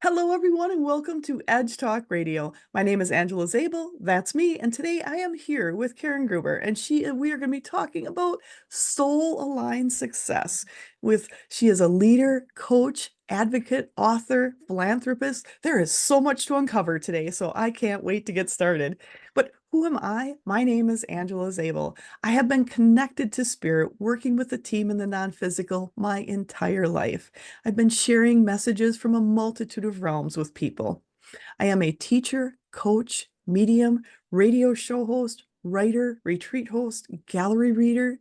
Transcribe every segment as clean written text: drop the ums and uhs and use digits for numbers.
Hello, everyone, and welcome to Edge Talk Radio. My name is Angela Zabel. That's me. And today I am here with Karen Gruber, and we are going to be talking about soul-aligned success. She is a leader, coach, advocate, author, philanthropist. There is so much to uncover today, so I can't wait to get started. But who am I? My name is Angela Zabel. I have been connected to spirit, working with the team in the non-physical my entire life. I've been sharing messages from a multitude of realms with people. I am a teacher, coach, medium, radio show host, writer, retreat host, gallery reader,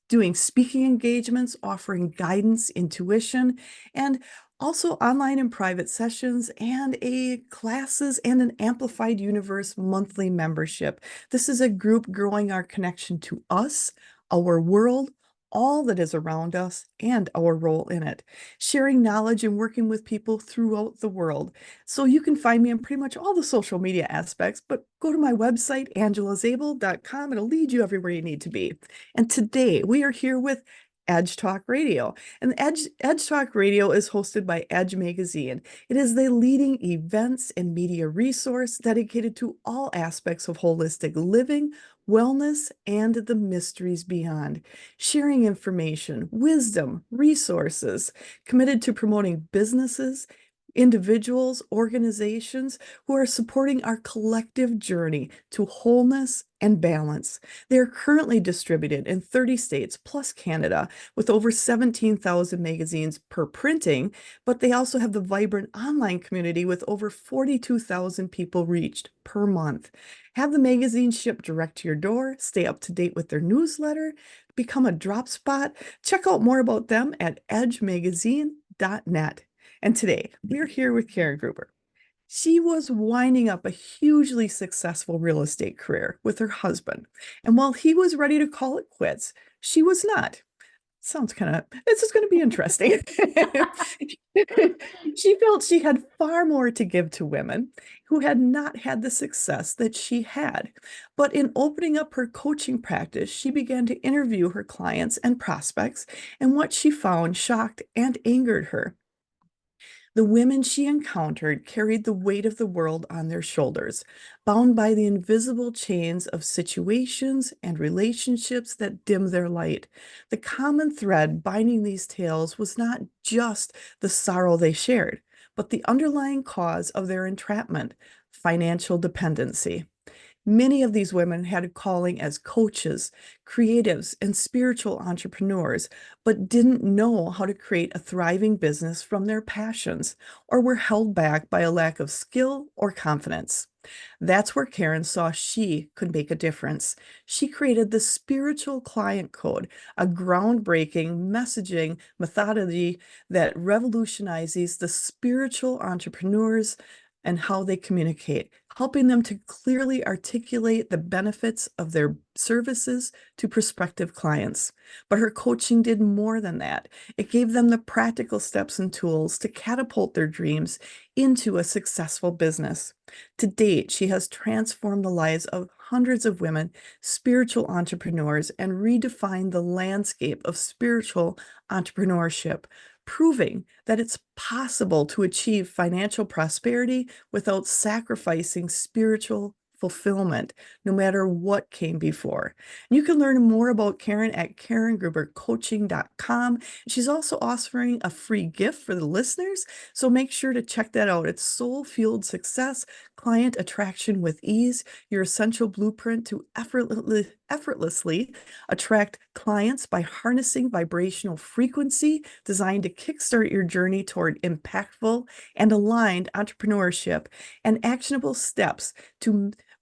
doing speaking engagements, offering guidance, intuition, and also online and private sessions and a classes and an Amplified Universe monthly membership. This is a group growing our connection to us, our world, all that is around us, and our role in it, sharing knowledge and working with people throughout the world. So you can find me on pretty much all the social media aspects, but go to my website, angelazabel.com. It'll lead you everywhere you need to be. And today we are here with Edge Talk Radio. And Edge Talk Radio is hosted by Edge Magazine. It is the leading events and media resource dedicated to all aspects of holistic living, wellness, and the mysteries beyond, sharing information, wisdom, resources, committed to promoting businesses, individuals, organizations who are supporting our collective journey to wholeness and balance. They are currently distributed in 30 states plus Canada with over 17,000 magazines per printing, but they also have the vibrant online community with over 42,000 people reached per month. Have the magazine shipped direct to your door, stay up to date with their newsletter, become a drop spot. Check out more about them at edgemagazine.net. And today we're here with Karen Gruber. She was winding up a hugely successful real estate career with her husband. And while he was ready to call it quits, she was not. This is going to be interesting. She felt she had far more to give to women who had not had the success that she had. But in opening up her coaching practice, she began to interview her clients and prospects, and what she found shocked and angered her. The women she encountered carried the weight of the world on their shoulders, bound by the invisible chains of situations and relationships that dim their light. The common thread binding these tales was not just the sorrow they shared, but the underlying cause of their entrapment, financial dependency. Many of these women had a calling as coaches, creatives, and spiritual entrepreneurs, but didn't know how to create a thriving business from their passions, or were held back by a lack of skill or confidence. That's where Karen saw she could make a difference. She created the Spiritual Client Code, a groundbreaking messaging methodology that revolutionizes the spiritual entrepreneurs and how they communicate, helping them to clearly articulate the benefits of their services to prospective clients. But her coaching did more than that. It gave them the practical steps and tools to catapult their dreams into a successful business. To date, she has transformed the lives of hundreds of women, spiritual entrepreneurs, and redefined the landscape of spiritual entrepreneurship, proving that it's possible to achieve financial prosperity without sacrificing spiritual fulfillment, no matter what came before. You can learn more about Karen at karengrubercoaching.com. She's also offering a free gift for the listeners, so make sure to check that out. It's Soul Fueled Success, Client Attraction with Ease, your essential blueprint to effortlessly attract clients by harnessing vibrational frequency designed to kickstart your journey toward impactful and aligned entrepreneurship and actionable steps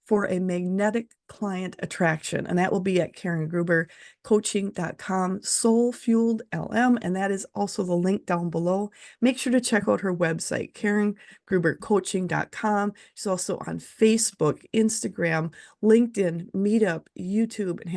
for a magnetic client attraction. And that will be at karengrubercoaching.com, Soul Fueled LM. And that is also the link down below. Make sure to check out her website, karengrubercoaching.com. She's also on Facebook, Instagram, LinkedIn, Meetup, YouTube, and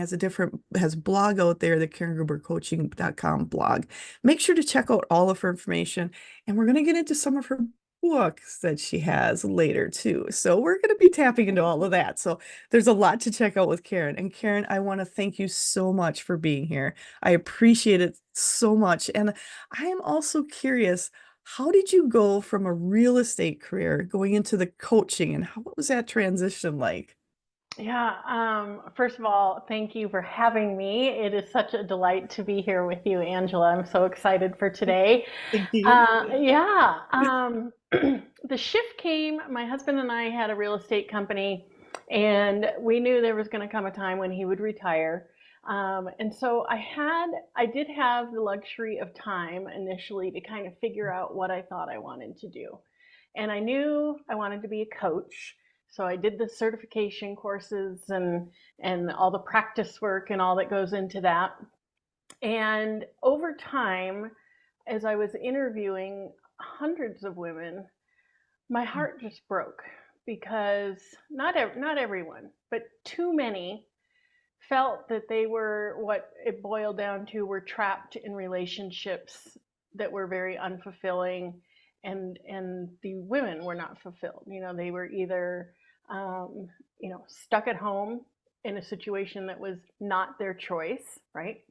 has blog out there, the karengrubercoaching.com blog. Make sure to check out all of her information. And we're going to get into some of her books that she has later too. So we're going to be tapping into all of that. So there's a lot to check out with Karen. And Karen, I want to thank you so much for being here. I appreciate it so much. And I am also curious, How did you go from a real estate career going into the coaching, and what was that transition like? Yeah, first of all, thank you for having me. It is such a delight to be here with you, Angela. I'm so excited for today. Thank you. Yeah, the shift came. My husband and I had a real estate company, and we knew there was going to come a time when he would retire. And so I did have the luxury of time initially to kind of figure out what I thought I wanted to do. And I knew I wanted to be a coach. So I did the certification courses and all the practice work and all that goes into that. And over time, as I was interviewing hundreds of women, my heart just broke because not everyone, but too many felt that they were what it boiled down to were trapped in relationships that were very unfulfilling, and the women were not fulfilled. They were either um, stuck at home in a situation that was not their choice, right?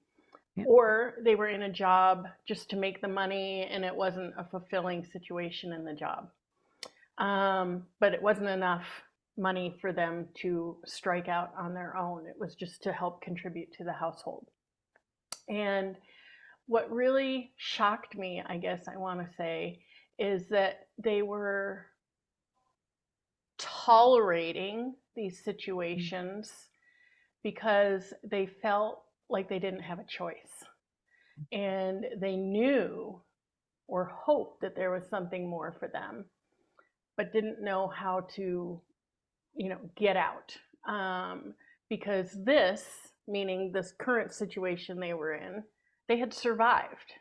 Yeah. Or they were in a job just to make the money and it wasn't a fulfilling situation in the job. But it wasn't enough money for them to strike out on their own. It was just to help contribute to the household. And what really shocked me, I guess I want to say, is that they were tolerating these situations because they felt like they didn't have a choice. And they knew or hoped that there was something more for them, but didn't know how to get out. Because this, meaning this current situation they were in, they had survived.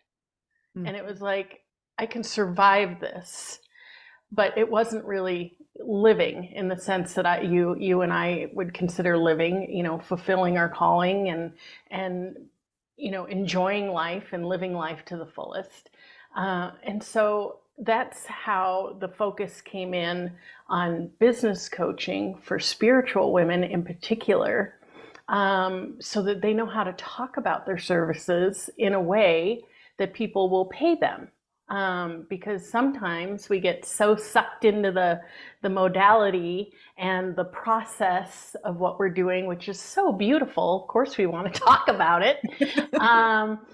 Mm. And it was like, I can survive this. But it wasn't really living in the sense that you and I would consider living, fulfilling our calling and enjoying life and living life to the fullest. And so that's how the focus came in on business coaching for spiritual women in particular, so that they know how to talk about their services in a way that people will pay them. Because sometimes we get so sucked into the modality and the process of what we're doing, which is so beautiful. Of course, we want to talk about it. Um,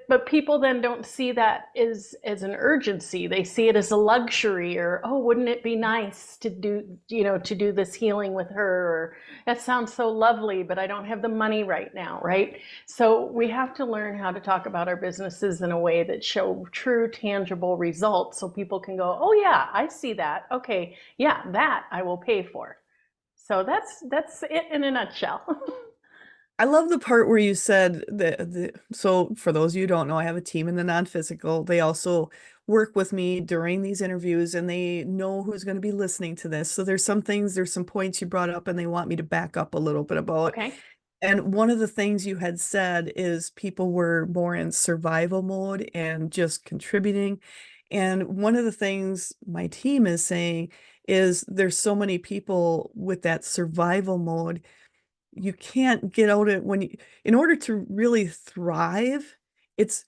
but people then don't see that as an urgency. They see it as a luxury, or, oh, wouldn't it be nice to do this healing with her, or that sounds so lovely, but I don't have the money right now, right? So we have to learn how to talk about our businesses in a way that show true, tangible results, so people can go, oh yeah, I see that. Okay, yeah, that I will pay for. So that's it in a nutshell. I love the part where you said so for those of you who don't know, I have a team in the non-physical. They also work with me during these interviews and they know who's going to be listening to this. So there's some points you brought up and they want me to back up a little bit about. Okay. And one of the things you had said is people were more in survival mode and just contributing. And one of the things my team is saying is there's so many people with that survival mode. You can't get out of in order to really thrive, it's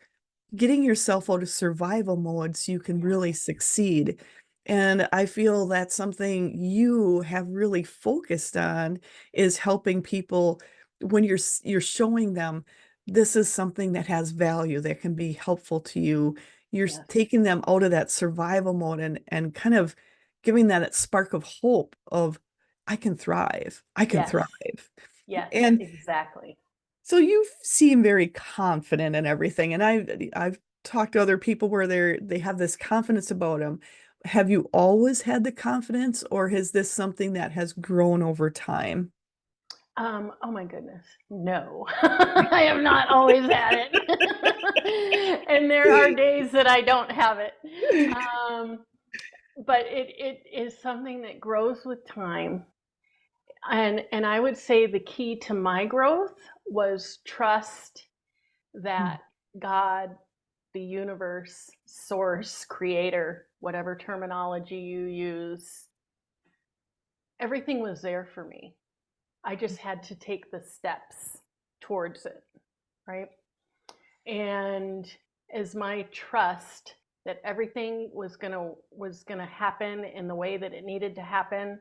getting yourself out of survival mode so you can Yeah. really succeed. And I feel that's something you have really focused on is helping people when you're showing them this is something that has value that can be helpful to you. You're Yes. taking them out of that survival mode and kind of giving that spark of hope of I can thrive. I can Yes. thrive. Yes. And Exactly. so you seem very confident in everything, and I've talked to other people where they have this confidence about them. Have you always had the confidence, or is this something that has grown over time? Oh my goodness. No, I have not always had it. And there are days that I don't have it. Um, but it is something that grows with time. And I would say the key to my growth was trust that God, the universe, source, creator, whatever terminology you use, everything was there for me. I just had to take the steps towards it, right? And as my trust that everything was gonna happen in the way that it needed to happen.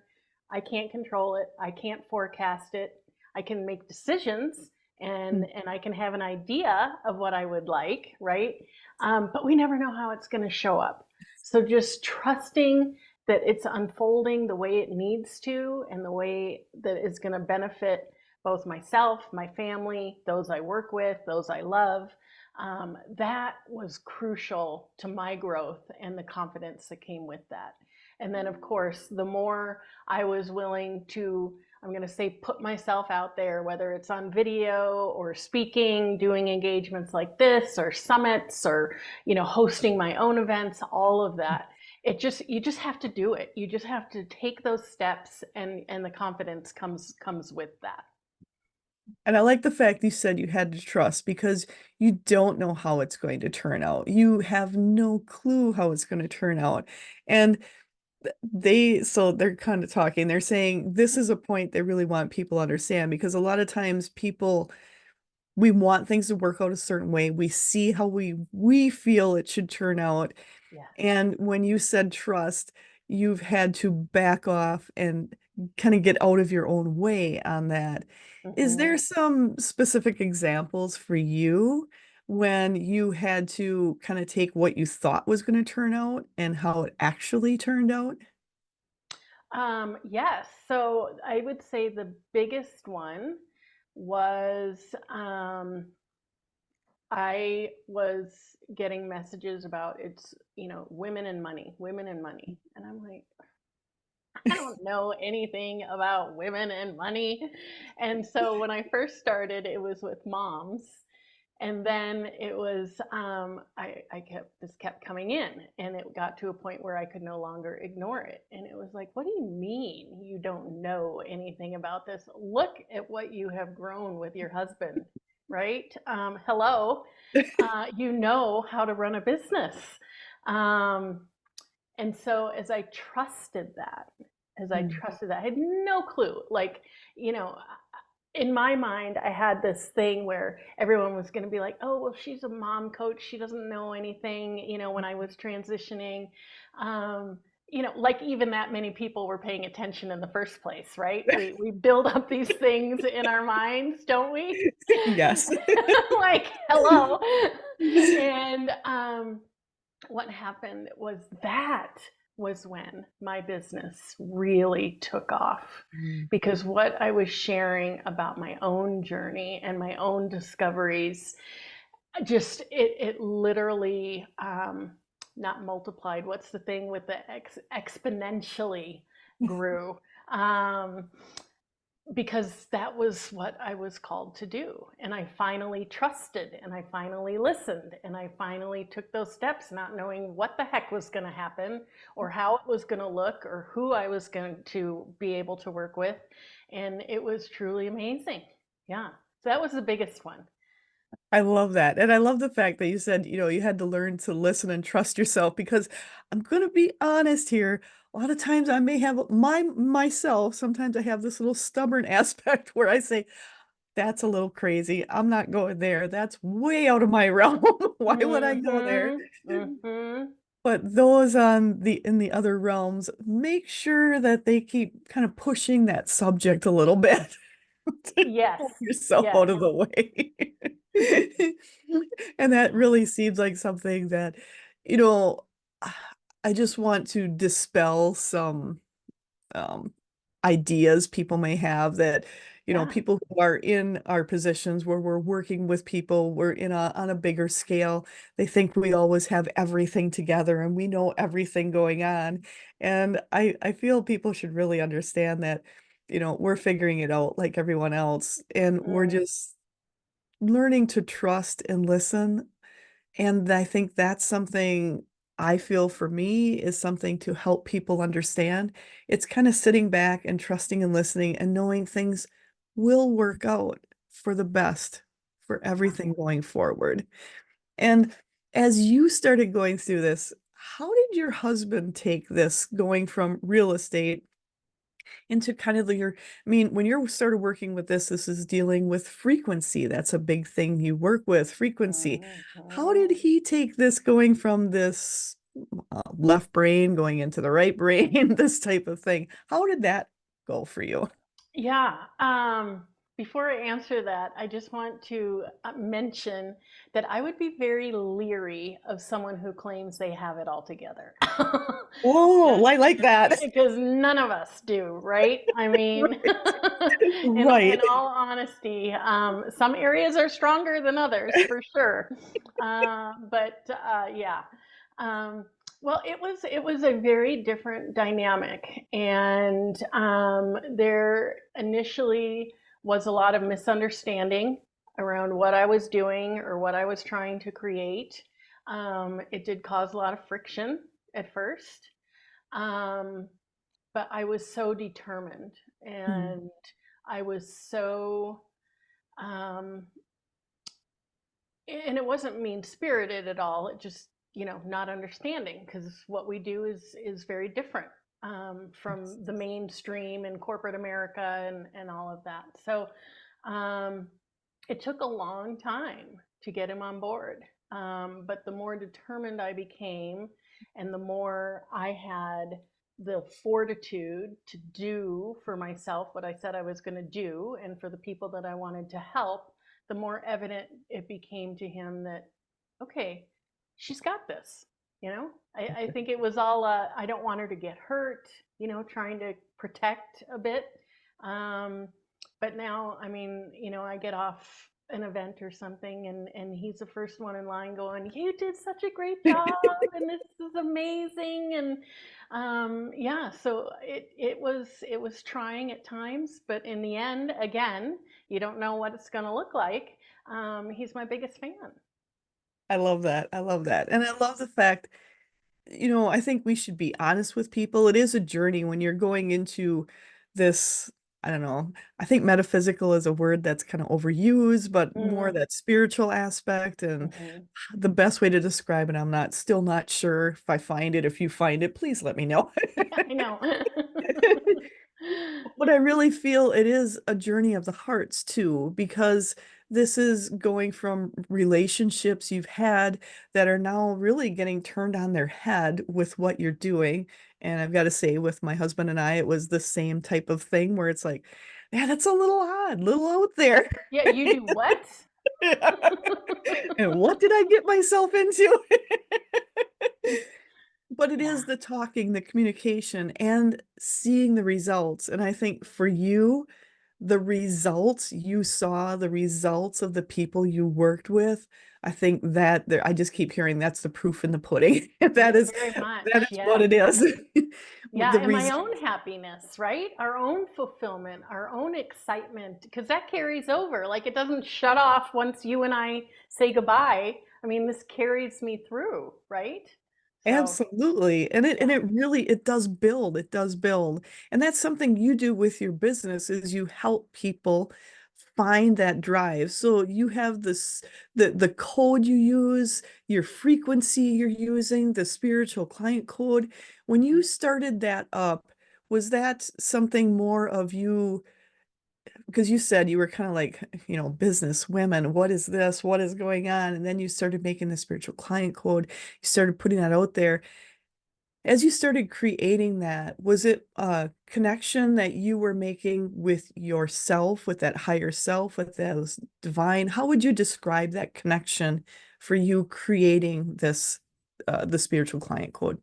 I can't control it. I can't forecast it. I can make decisions and I can have an idea of what I would like, right? But we never know how it's going to show up. So just trusting that it's unfolding the way it needs to and the way that it's going to benefit both myself, my family, those I work with, those I love. That was crucial to my growth and the confidence that came with that. And then, of course, the more I was willing to, I'm going to say, put myself out there, whether it's on video or speaking, doing engagements like this or summits or, hosting my own events, all of that. You just have to do it. You just have to take those steps and the confidence comes with that. And I like the fact you said you had to trust because you don't know how it's going to turn out. You have no clue how it's going to turn out. And so they're kind of talking, they're saying this is a point they really want people to understand because a lot of times we want things to work out a certain way. We see how we feel it should turn out. Yes. And when you said trust, you've had to back off and kind of get out of your own way on that. Is Hmm. there some specific examples for you when you had to kind of take what you thought was going to turn out and how it actually turned out? Yes. So I would say the biggest one was I was getting messages about it's, women and money. And I'm like, I don't know anything about women and money. And so when I first started, it was with moms. And then it was, I kept, this kept coming in and it got to a point where I could no longer ignore it. And it was like, what do you mean you don't know anything about this? Look at what you have grown with your husband, right? Hello, you know how to run a business. Um, and so as I Mm. trusted that, I had no clue. Like, you know, in my mind, I had this thing where everyone was going to be like, oh, well, she's a mom coach. She doesn't know anything, when I was transitioning. Um, like even that many people were paying attention in the first place, right? We build up these things in our minds, don't we? Yes. Like, hello. And what happened was when my business really took off Mm. because what I was sharing about my own journey and my own discoveries just it literally not multiplied, what's the thing with the exponentially grew, um, because that was what I was called to do. And I finally trusted and I finally listened and I finally took those steps, not knowing what the heck was going to happen or how it was going to look or who I was going to be able to work with. And it was truly amazing. Yeah. So that was the biggest one. I love that. And I love the fact that you said, you had to learn to listen and trust yourself because I'm going to be honest here. A lot of times I may have myself, sometimes I have this little stubborn aspect where I say, that's a little crazy. I'm not going there. That's way out of my realm. Why would I go there? Mm-hmm. Mm-hmm. But those on the in the other realms, make sure that they keep kind of pushing that subject a little bit to Yes. pull yourself Yes. out of the way. And that really seems like something that, you know, I just want to dispel some um, ideas people may have that, Yeah. people who are in our positions where we're working with people, we're on a bigger scale. They think we always have everything together and we know everything going on. And I feel people should really understand that, we're figuring it out like everyone else, and we're Mm-hmm. just learning to trust and listen. And I think that's something I feel for me is something to help people understand. It's kind of sitting back and trusting and listening and knowing things will work out for the best for everything going forward. And as you started going through this, how did your husband take this going from real estate into kind of I mean, when you're started working with this is dealing with frequency. That's a big thing you work with, frequency. How did Mhm. he take this going from this left brain going into the right brain, this type of thing? How did that go for you? Yeah. Before I answer that, I just want to mention that I would be very leery of someone who claims they have it all together. Oh, I like that. Because none of us do, right? I mean, Right. in Right. all honesty, some areas are stronger than others for sure. But yeah, um, well, it was a very different dynamic, and there initially was a lot of misunderstanding around what I was doing or what I was trying to create. It did cause a lot of friction at first. Um, but I was so determined Hmm. and I was so, um, and it wasn't mean spirited at all. It just, not understanding because what we do is very different from the mainstream in corporate America and all of that. So um, it took a long time to get him on board. But the more determined I became, and the more I had the fortitude to do for myself what I said I was going to do, and for the people that I wanted to help, the more evident it became to him that, okay, she's got this. I think it was all, I don't want her to get hurt, trying to protect a bit. Um, but now, I mean, I get off an event or something, and he's the first one in line going, "You did such a great job, and this is amazing." And yeah, so it was trying at times, but in the end, again, you don't know what it's going to look like. He's my biggest fan. I love that. I love that. And I love the fact, I think we should be honest with people. It is a journey when you're going into this, I don't know. I think metaphysical is a word that's kind of overused, but more Mm, that spiritual aspect. And mhm. the best way to describe it, I'm not still not sure if I find it. If you find it, please let me know. Yeah, I know. But I really feel it is a journey of the hearts too, because this is going from relationships you've had that are now really getting turned on their head with what you're doing. And I've got to say, with my husband and I, it was the same type of thing where it's like, yeah, that's a little odd, little out there. Yeah, you do what? And what did I get myself into? But it is Yeah. the talking, the communication, and seeing the results. And I think for you, the results you saw, the results of the people you worked with, I think that there, I just keep hearing that's the proof in the pudding. That is Very that much. is what Yes. it is. With Yeah, the and my result. own happiness, right? Our own fulfillment, our own excitement, because that carries over. Like it doesn't shut off once you and I say goodbye. I mean, this carries me through, right? So, Absolutely. And yeah. it really it does build. It does build. And that's something you do with your business is you help people find that drive. So you have this the code you use, your frequency you're using, the spiritual client code. When you started that up, was that something more of you because you said you were kind of like, business women, what is this? What is going on? And then you started making the spiritual client code. You started putting that out there as you started creating that, was it a connection that you were making with yourself, with that higher self, with those divine? How would you describe that connection for you creating this, the spiritual client code?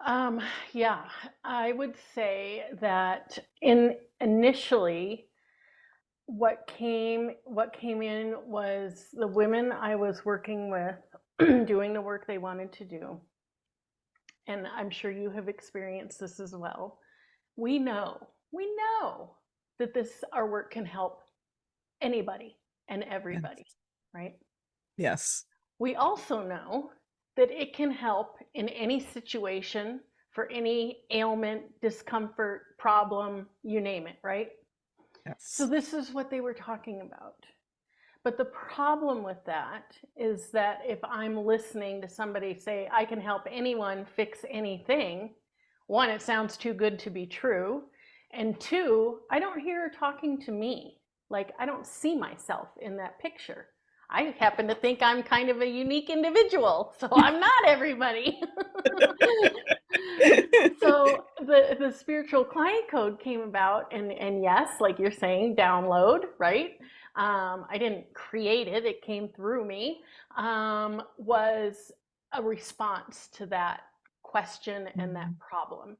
Um, yeah, I would say that in initially what came in was the women I was working with doing the work they wanted to do. And I'm sure you have experienced this as well. We know that this our work can help anybody and everybody, Yes. right? Yes. We also know that it can help in any situation for any ailment, discomfort, problem, you name it, right? So Yes. this is what they were talking about. But the problem with that is that if I'm listening to somebody say, I can help anyone fix anything, one, it sounds too good to be true. And two, I don't hear her talking to me. Like, I don't see myself in that picture. I happen to think I'm kind of a unique individual, so I'm not everybody. So the spiritual client code came about, and yes, like you're saying, download, right? I didn't create it; it came through me. Was a response to that question and that Mhm. problem,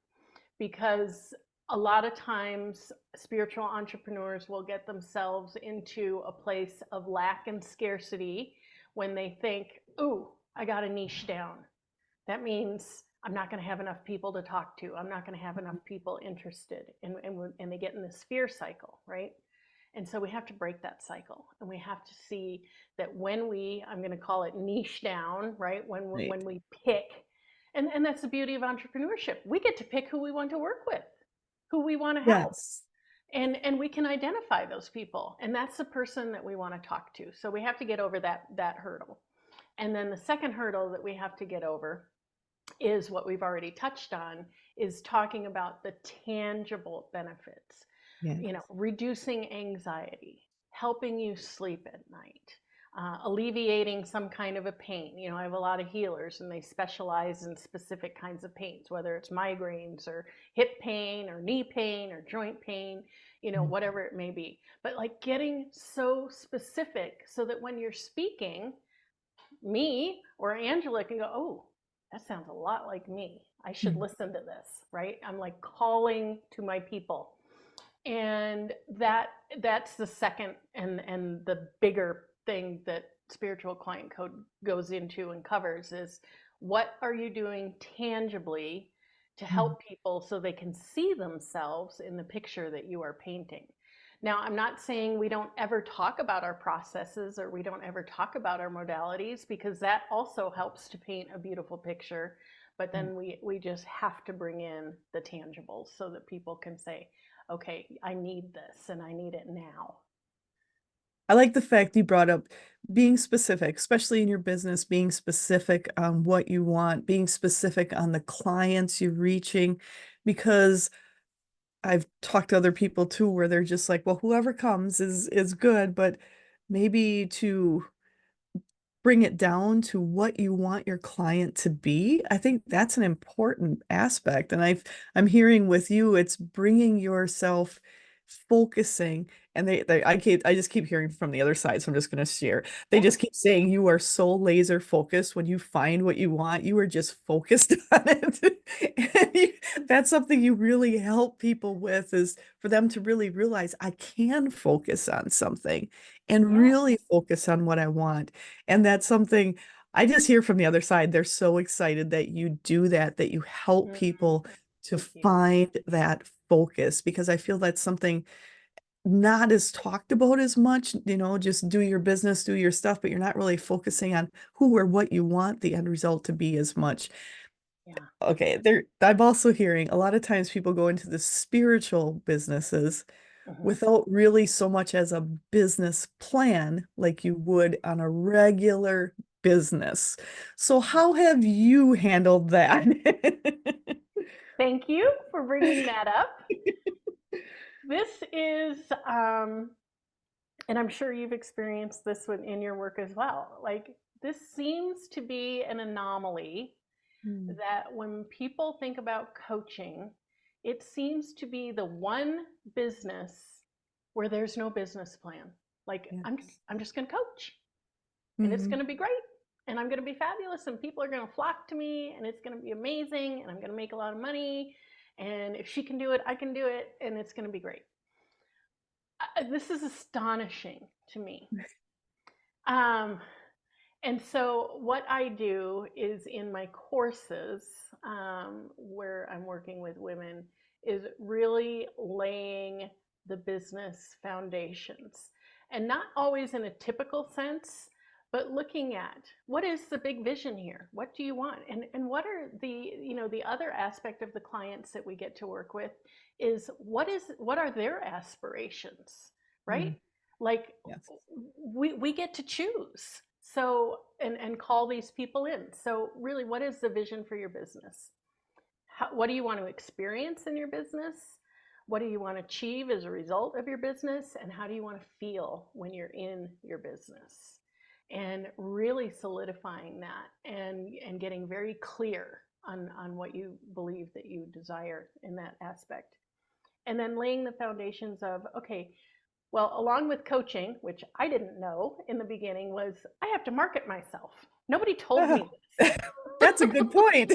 because a lot of times spiritual entrepreneurs will get themselves into a place of lack and scarcity when they think, "Ooh, I got a niche down. That means I'm not going to have enough people to talk to. I'm not going to have enough people interested." And they get in this fear cycle, right? And so we have to break that cycle, and we have to see that when we, I'm going to call it niche down, right? Right. When we pick, and that's the beauty of entrepreneurship. We get to pick who we want to work with, who we want to help. Yes. And we can identify those people, and that's the person that we want to talk to. So we have to get over that hurdle. And then the second hurdle that we have to get over is what we've already touched on, is talking about the tangible benefits, Yes. reducing anxiety, helping you sleep at night, alleviating some kind of a pain. I have a lot of healers, and they specialize in specific kinds of pains, whether it's migraines or hip pain or knee pain or joint pain, Mhm. whatever it may be. But like getting so specific so that when you're speaking, me or Angela can go, "Oh, that sounds a lot like me. I should Mhm. listen to this," right? I'm like calling to my people. And that's the second and the bigger thing that spiritual client code goes into and covers is, what are you doing tangibly to Mhm. help people so they can see themselves in the picture that you are painting. Now, I'm not saying we don't ever talk about our processes or we don't ever talk about our modalities, because that also helps to paint a beautiful picture. But Right. then we just have to bring in the tangibles so that people can say, okay, I need this and I need it now. I like the fact you brought up being specific, especially in your business, being specific on what you want, being specific on the clients you're reaching, because I've talked to other people too where they're just like, well, whoever comes is good, but maybe to bring it down to what you want your client to be. I think that's an important aspect. And I'm hearing with you, it's bringing yourself focusing. And I just keep hearing from the other side, so I'm just going to share. They Yeah, just keep saying you are so laser focused. When you find what you want, you are just focused on it. And that's something you really help people with, is for them to really realize I can focus on something and yeah. really focus on what I want. And that's something I just hear from the other side. They're so excited that you do that, that you help Mm, people to thank you. find that focus, because I feel that's something not as talked about as much, just do your business, do your stuff, but you're not really focusing on who or what you want the end result to be as much. Yeah. Okay, I'm also hearing a lot of times people go into the spiritual businesses Hmm. without really so much as a business plan like you would on a regular business. So how have you handled that? Thank you for bringing that up. This is, and I'm sure you've experienced this in your work as well. Like, this seems to be an anomaly, Mm, that when people think about coaching, it seems to be the one business where there's no business plan. Like, yes. I'm just going to coach, and it's Hmm. going to be great, and I'm going to be fabulous, and people are going to flock to me, and it's going to be amazing, and I'm going to make a lot of money, and if she can do it, I can do it, and it's going to be great. This is astonishing to me. Um, and so, what I do is in my courses, where I'm working with women, is really laying the business foundations. And not always in a typical sense, but looking at what is the big vision here? What do you want? And what are the other aspect of the clients that we get to work with is, what are their aspirations, right? Mm, Like, yes. we get to choose. So, and call these people in. So really, what is the vision for your business? What do you want to experience in your business? What do you want to achieve as a result of your business? And how do you want to feel when you're in your business? And really solidifying that and getting very clear on what you believe that you desire in that aspect. And then laying the foundations of, okay, well, along with coaching, which I didn't know in the beginning, was I have to market myself. Nobody told me this. That's a good point.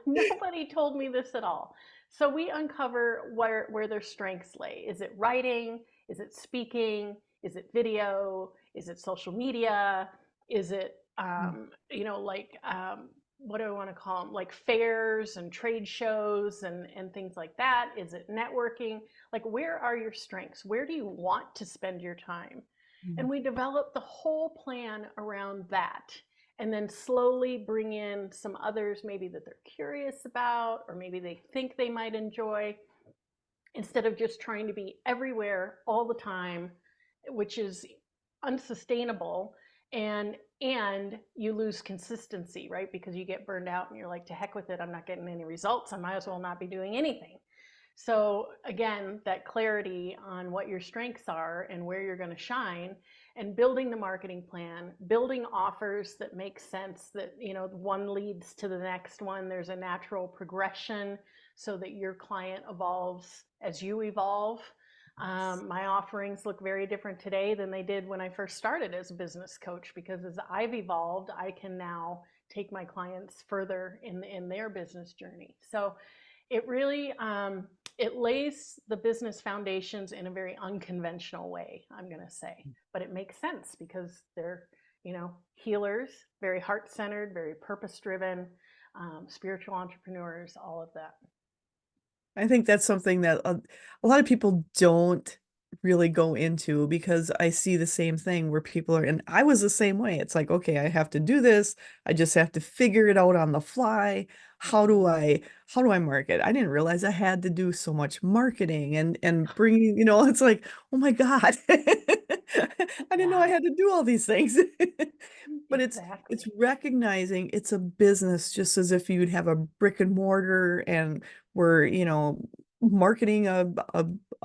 Nobody told me this at all. So we uncover where their strengths lay. Is it writing? Is it speaking? Is it video? Is it social media? Is it, what do I want to call them? Like fairs and trade shows and things like that? Is it networking? Like, where are your strengths? Where do you want to spend your time? And we develop the whole plan around that, and then slowly bring in some others maybe that they're curious about, or maybe they think they might enjoy, instead of just trying to be everywhere all the time, which is unsustainable. And you lose consistency, right? Because you get burned out and you're like, to heck with it, I'm not getting any results, I might as well not be doing anything. So again, that clarity on what your strengths are and where you're going to shine, and building the marketing plan, building offers that make sense, that, one leads to the next one. There's a natural progression so that your client evolves as you evolve. My offerings look very different today than they did when I first started as a business coach, because as I've evolved, I can now take my clients further in their business journey. So it really it lays the business foundations in a very unconventional way, I'm going to say, but it makes sense because they're, healers, very heart-centered, very purpose-driven, spiritual entrepreneurs, all of that. I think that's something that a lot of people don't really go into, because I see the same thing where people are, and I was the same way. It's like, okay, I have to do this. I just have to figure it out on the fly. How do I market? I didn't realize I had to do so much marketing and bringing, it's like, oh my God. I didn't know I Yeah, had to do all these things. But it's exactly. recognizing it's a business, just as if you'd have a brick and mortar and we're, marketing a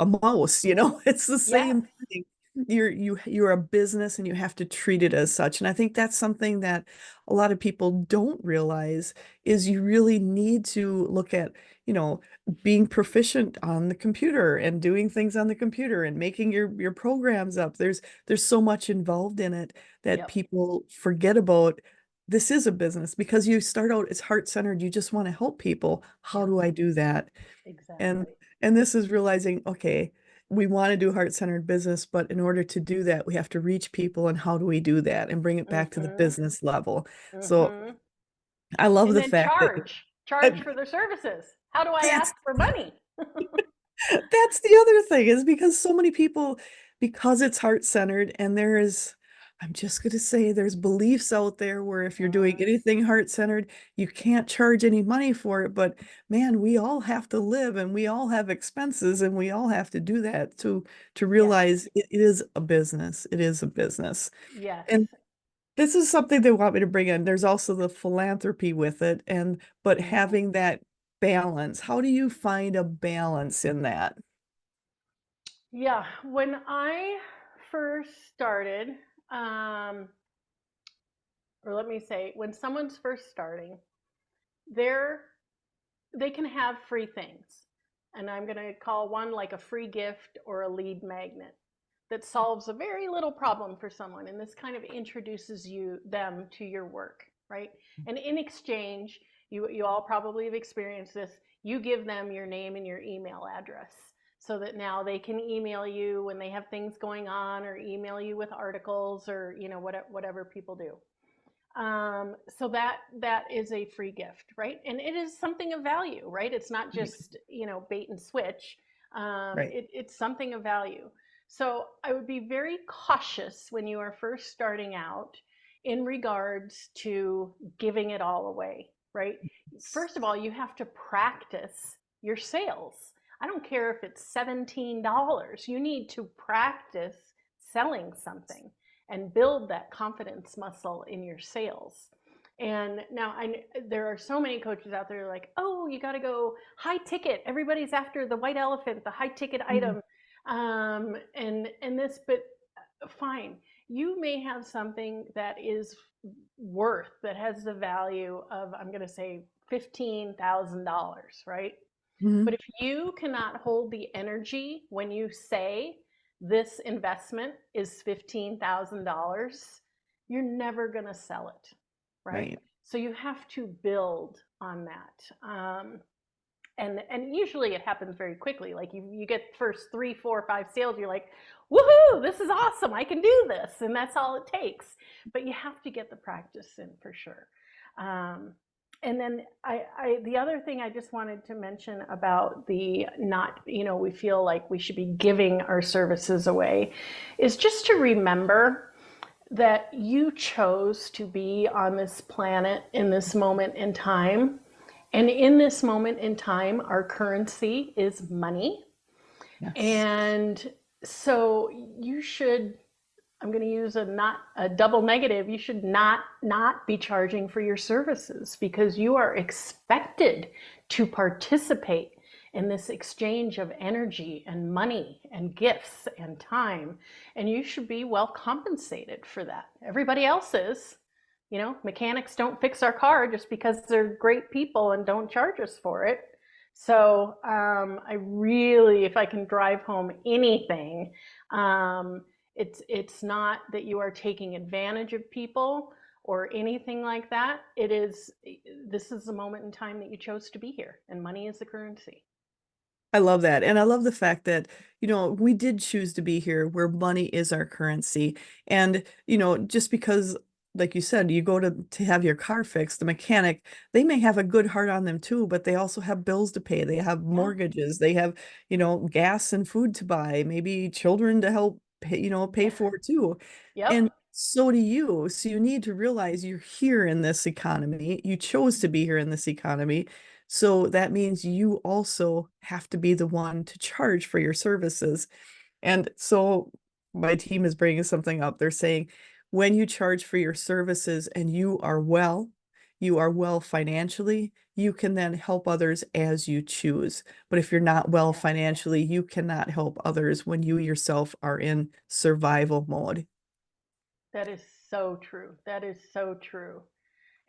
mouse, it's the Yes. same thing. You're a business and you have to treat it as such. And I think that's something that a lot of people don't realize, is you really need to look at, being proficient on the computer and doing things on the computer and making your programs up. There's so much involved in it that Yep. people forget about. This is a business because you start out as heart-centered. You just want to help people. How Yep. do I do that? And Exactly. this is realizing, okay, we want to do heart-centered business, but in order to do that, we have to reach people. And how do we do that and bring it back to the Mm-hmm. business level? So Mm-hmm. I love And the then fact that charge for their services. How do I that's ask for money? that's the other thing, is because so many people, because it's heart-centered, and I'm just going to say, there's beliefs out there where if you're doing Mm, anything heart-centered, you can't charge any money for it. But man, we all have to live and we all have expenses, and we all have to do that to yes. realize it is a business. It is a business. Yes. And this is something they want me to bring in. There's also the philanthropy with it, but Mm. having that balance. How do you find a balance in that? Yeah. When I first started, um, or let me say, when someone's first starting, they're they can have free things. And I'm going to call one like a free gift or a lead magnet that solves a very little problem for someone. And this kind of introduces them to your work, right? And in exchange, you all probably have experienced this. You give them your name and your email address so that now they can email you when they have things going on, or email you with articles, or whatever people do. So that is a free gift, right? And it is something of value, right? It's not Right. just bait and switch. Right. It's something of value. So I would be very cautious when you are first starting out in regards to giving it all away, right? First of all, you have to practice your sales. I don't care if it's $17. You need to practice selling something and build that confidence muscle in your sales. And now there are so many coaches out there like, oh, you got to go high ticket. Everybody's after the white elephant, the high ticket Mhm. item, and this, but fine. You may have something that is worth, that has the value of, I'm going to say, $15,000, right? But Mhm. if you cannot hold the energy when you say this investment is $15,000, you're never going to sell it, right? Right. So you have to build on that. And usually it happens very quickly. Like you get first 3, 4, 5 sales, you're like, woohoo, this is awesome, I can do this, and that's all it takes. But you have to get the practice in for sure. Um, and then the other thing I just wanted to mention about the not, we feel like we should be giving our services away, is just to remember that you chose to be on this planet in this moment in time. And in this moment in time, our currency is money. Yes. And so you should, I'm going to use a not a double negative, you should not be charging for your services, because you are expected to participate in this exchange of energy and money and gifts and time, and you should be well compensated for that. Everybody else is. Mechanics don't fix our car just because they're great people and don't charge us for it. So I really, if I can drive home anything, um, it's not that you are taking advantage of people or anything like that. This is the moment in time that you chose to be here, and money is the currency. I love that. And I love the fact that, we did choose to be here where money is our currency. And, just because, like you said, you go to have your car fixed, the mechanic, they may have a good heart on them too, but they also have bills to pay. They have Yeah. mortgages, they have, gas and food to buy, maybe children to help pay, pay Yeah. for too. And Yep. so do you. So you need to realize you're here in this economy. You chose to be here in this economy. So that means you also have to be the one to charge for your services. And so my team is bringing something up. They're saying when you charge for your services and you are well financially, you can then help others as you choose. But if you're not well Yeah. financially, you cannot help others when you yourself are in survival mode. That is so true. That is so true.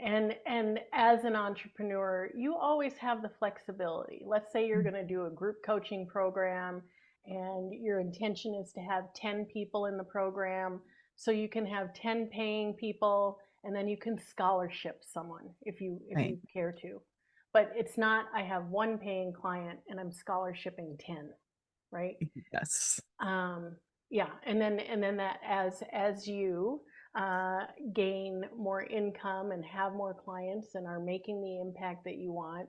And as an entrepreneur, you always have the flexibility. Let's say you're going to do a group coaching program, and your intention is to have 10 people in the program, so you can have 10 paying people, and then you can scholarship someone if Right. you care to. But it's not, I have one paying client and I'm scholarshiping 10, right? Yes. Um, yeah, and then that, as you uh, gain more income and have more clients and are making the impact that you want,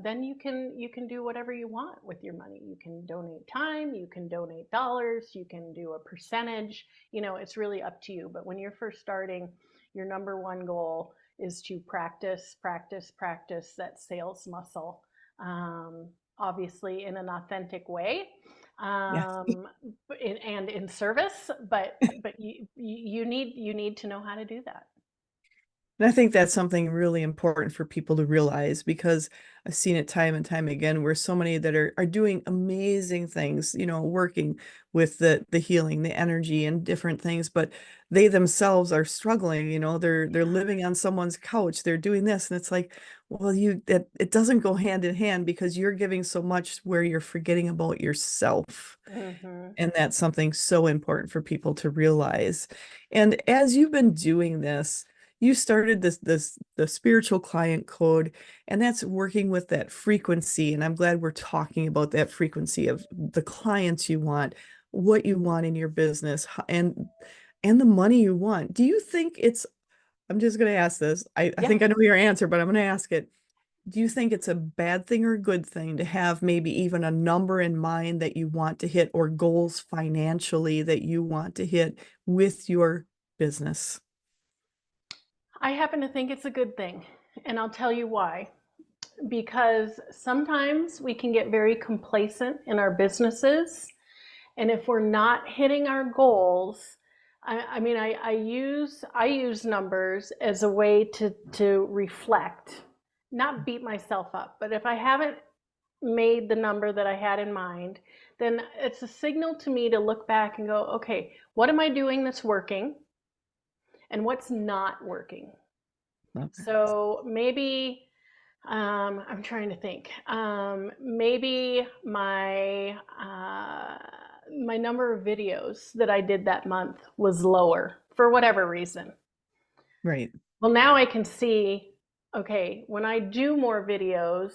then you can do whatever you want with your money. You can donate time, you can donate dollars, you can do a percentage. It's really up to you. But when you're first starting, your number one goal is to practice, practice, practice that sales muscle. Um, Obviously in an authentic way, Yeah. and in service, but you need to know how to do that. And I think that's something really important for people to realize because I've seen it time and time again where so many that are doing amazing things, working with the healing, the energy and different things, but they themselves are struggling, they're Yeah. living on someone's couch, they're doing this, and it's like, well, that it doesn't go hand in hand because you're giving so much where you're forgetting about yourself. Hmm. And that's something so important for people to realize. And as you've been doing this, you started the spiritual client code, and that's working with that frequency. And I'm glad we're talking about that frequency of the clients you want, what you want in your business, and the money you want. Do you think I'm just going to ask this. I Yeah. think I know your answer, but I'm going to ask it. Do you think it's a bad thing or a good thing to have maybe even a number in mind that you want to hit or goals financially that you want to hit with your business? I happen to think it's a good thing, and I'll tell you why. Because sometimes we can get very complacent in our businesses, and if we're not hitting our goals, I use numbers as a way to reflect, not beat myself up. But if I haven't made the number that I had in mind, then it's a signal to me to look back and go, okay, what am I doing that's working and what's not working? Okay. So maybe I'm trying to think. Maybe my number of videos that I did that month was lower for whatever reason. Right. Well, now I can see, okay, when I do more videos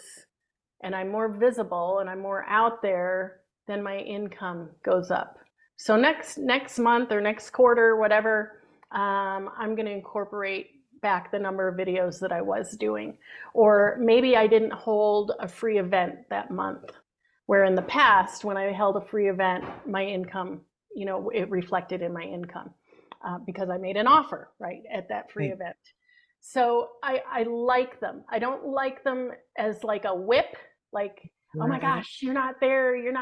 and I'm more visible and I'm more out there, then my income goes up. So next month or next quarter, whatever, I'm going to incorporate back the number of videos that I was doing. Or maybe I didn't hold a free event that month, where in the past, when I held a free event, my income, it reflected in my income because I made an offer, right, at that free Right. event. So I like them. I don't like them as like a whip, like, oh my Right. gosh, you're not there, you're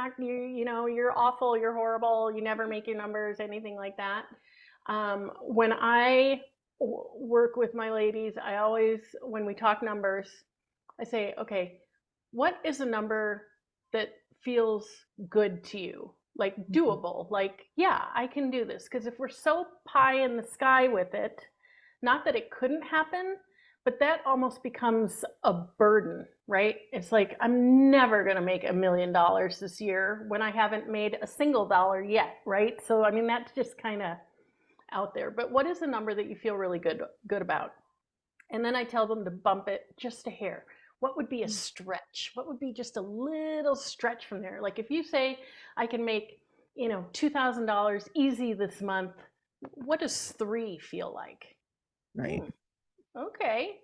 awful, you're horrible, you never make your numbers, anything like that. When I work with my ladies, I always, when we talk numbers, I say, okay, what is a number that feels good to you? Like Mhm. doable, like, yeah, I can do this. Because if we're so pie in the sky with it, not that it couldn't happen, but that almost becomes a burden, right? It's like, I'm never going to make $1 million this year when I haven't made a single dollar yet, right? So, I mean, that's just kind of out there. But what is a number that you feel really good about? And then I tell them to bump it just a hair. What would be a stretch? What would be just a little stretch from there? Like if you say I can make, $2,000 easy this month, what does three feel like? Right. Hmm, okay.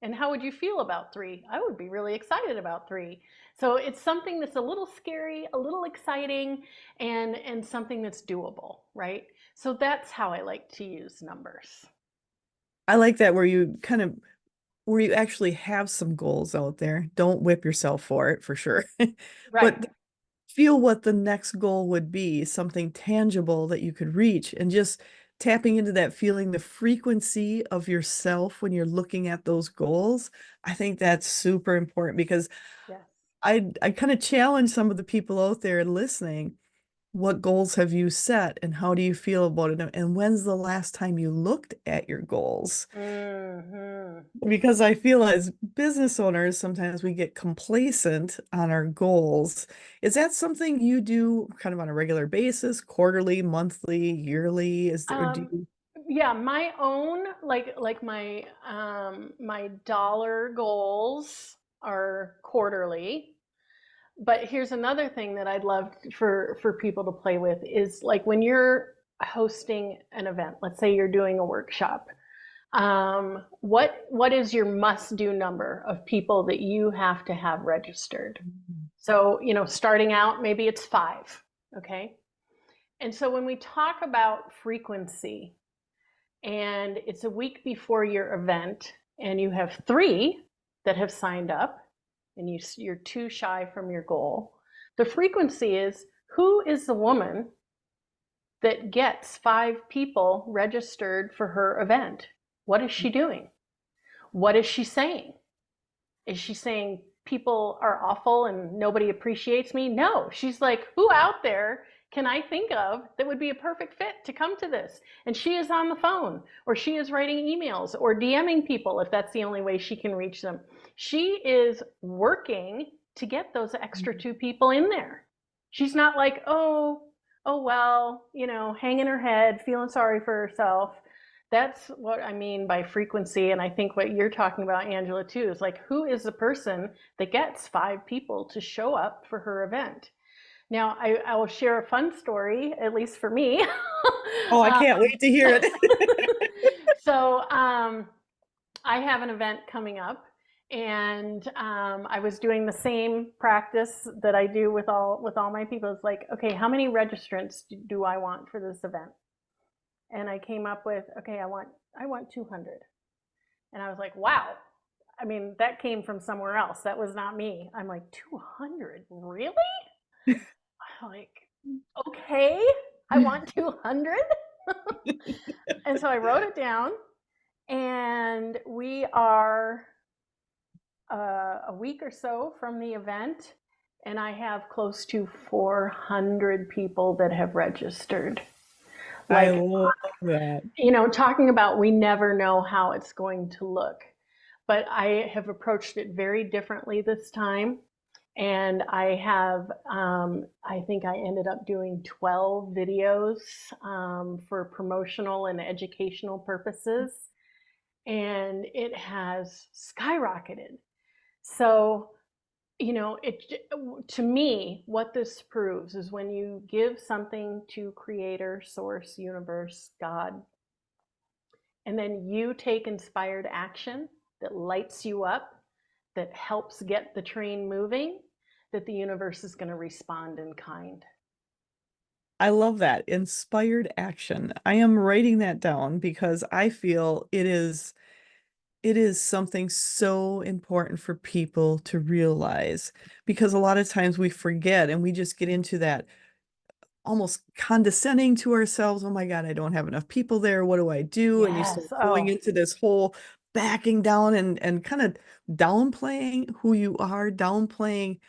And how would you feel about three? I would be really excited about three. So it's something that's a little scary, a little exciting, and something that's doable, right? So that's how I like to use numbers. I like that where you actually have some goals out there. Don't whip yourself for it, for sure. Right. But feel what the next goal would be, something tangible that you could reach, and just tapping into that feeling, the frequency of yourself when you're looking at those goals. I think that's super important because Yes. I kind of challenge some of the people out there listening. What goals have you set and how do you feel about it? And when's the last time you looked at your goals? Hmm. Because I feel as business owners, sometimes we get complacent on our goals. Is that something you do kind of on a regular basis, quarterly, monthly, yearly? Is there, or do Um, you? yeah, my own like my dollar goals are quarterly. But here's another thing that I'd love for people to play with is like when you're hosting an event, let's say you're doing a workshop. What is your must do number of people that you have to have registered? So, starting out, maybe it's five. Okay. And so when we talk about frequency and it's a week before your event and you have three that have signed up and you're too shy from your goal, the frequency is, who is the woman that gets five people registered for her event? What is she doing? What is she saying? Is she saying people are awful and nobody appreciates me? No, she's like, who out there can I think of that would be a perfect fit to come to this? And she is on the phone, or she is writing emails or DMing people if that's the only way she can reach them. She is working to get those extra two people in there. She's not like, oh well, hanging her head, feeling sorry for herself. That's what I mean by frequency. And I think what you're talking about, Angela, too, is like, who is the person that gets five people to show up for her event? Now, I will share a fun story, at least for me. Oh, I uh, can't wait to hear it. so I have an event coming up, and I was doing the same practice that I do with all my people. It's like, okay, how many registrants do I want for this event? And I came up with, okay, I want 200. And I was like, wow. I mean, that came from somewhere else. That was not me. I'm like, 200? Really? I'm like, okay, I want 200. And so I wrote it down, and we are a week or so from the event, and I have close to 400 people that have registered. I Like, love that. talking about we never know how it's going to look, but I have approached it very differently this time. And I think I ended up doing 12 videos for promotional and educational purposes, and it has skyrocketed. So, to me, what this proves is when you give something to Creator, Source, Universe, God, and then you take inspired action that lights you up, that helps get the train moving, that the universe is going to respond in kind. I love that. Inspired action. I am writing that down because I feel it is something so important for people to realize because a lot of times we forget and we just get into that almost condescending to ourselves. Oh my God, I don't have enough people there. What do I do? And you start Yes. going Oh. into this whole backing down and kind of downplaying who you are, downplaying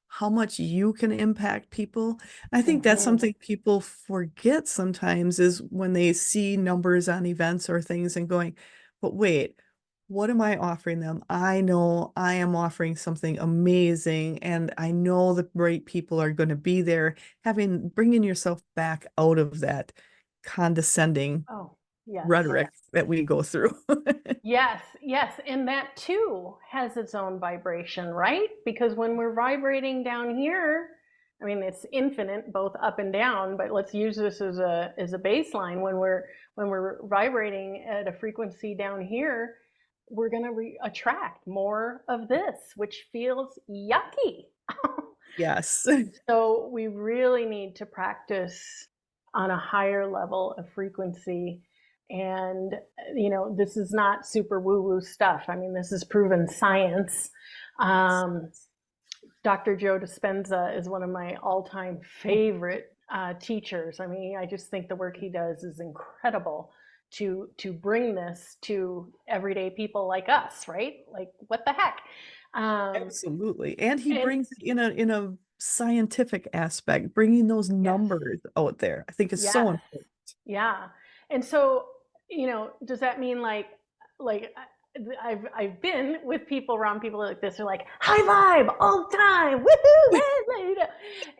how much you can impact people. I think that's Hmm. something people forget sometimes is when they see numbers on events or things and going, but wait, what am I offering them? I know I am offering something amazing, and I know the right people are going to be there. Bringing yourself back out of that condescending Oh, yes. rhetoric that we go through. Yes, yes. And that too has its own vibration, right? Because when we're vibrating down here, I mean it's infinite both up and down, but let's use this as a baseline. When we're vibrating at a frequency down here, we're going to attract more of this, which feels yucky. Yes. So we really need to practice on a higher level of frequency. And, this is not super woo woo stuff. I mean, this is proven science. Um, Dr. Joe Dispenza is one of my all time favorite teachers. I mean, I just think the work he does is incredible to bring this to everyday people like us, right? Like, what the heck? Um, Absolutely. And he and brings it in a scientific aspect, bringing those yes, numbers out there. I think is so yes. important. Yeah. And so, does that mean like I've been with people around people like this who are like high vibe all the time, woohoo,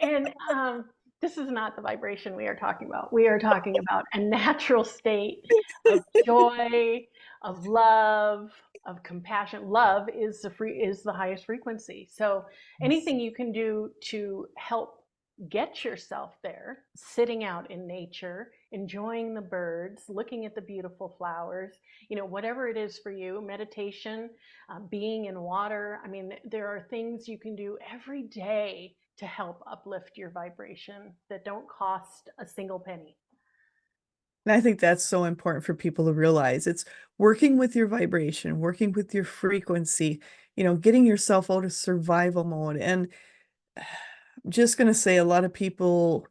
and this is not the vibration we are talking about. We are talking about a natural state of joy, of love, of compassion. Love is the highest frequency. So Yes. anything you can do to help get yourself there, sitting out in nature, enjoying the birds, looking at the beautiful flowers, whatever it is for you, meditation, being in water. I mean, there are things you can do every day to help uplift your vibration that don't cost a single penny. And I think that's so important for people to realize. It's working with your vibration, working with your frequency, getting yourself out of survival mode. And I'm just going to say a lot of people,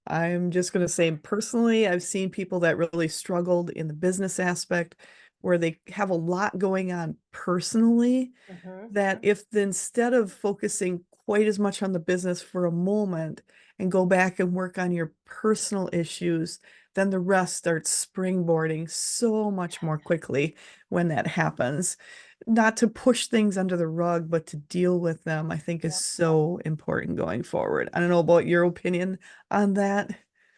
I'm just going to say personally, I've seen people that really struggled in the business aspect where they have a lot going on personally Mm-hmm. that if instead of focusing quite as much on the business for a moment and go back and work on your personal issues, then the rest starts springboarding so much more quickly when that happens. Not to push things under the rug, but to deal with them, I think is Yeah. so important going forward. I don't know about your opinion on that.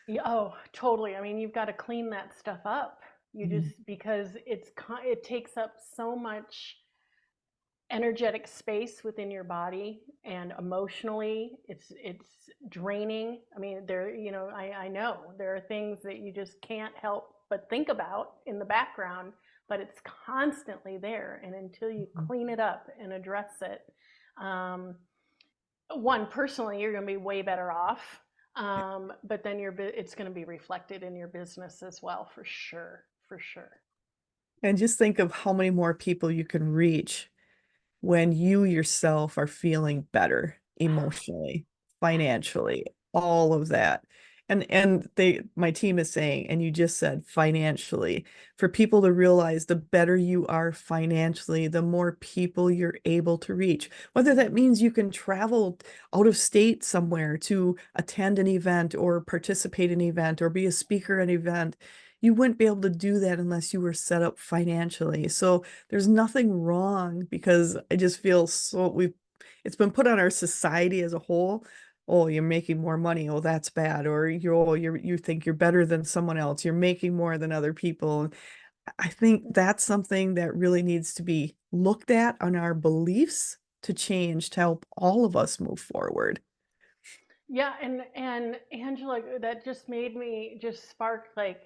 Yeah, oh, totally. I mean, you've got to clean that stuff up. You Mhm. just because it takes up so much energetic space within your body, and emotionally it's draining. I mean, I know there are things that you just can't help but think about in the background, but it's constantly there, and until you clean it up and address it, um, one, personally you're going to be way better off, but then it's going to be reflected in your business as well, for sure, for sure. And just think of how many more people you can reach when you yourself are feeling better emotionally, financially, all of that. And my team is saying, and you just said financially, for people to realize the better you are financially, the more people you're able to reach. Whether that means you can travel out of state somewhere to attend an event or participate in an event or be a speaker at an event, you wouldn't be able to do that unless you were set up financially. So there's nothing wrong, because I just feel so we've it's been put on our society as a whole. Oh, you're making more money. Oh, that's bad. Or you think you're better than someone else. You're making more than other people. I think that's something that really needs to be looked at on our beliefs to change to help all of us move forward. Yeah, and Angela, that just made me just spark like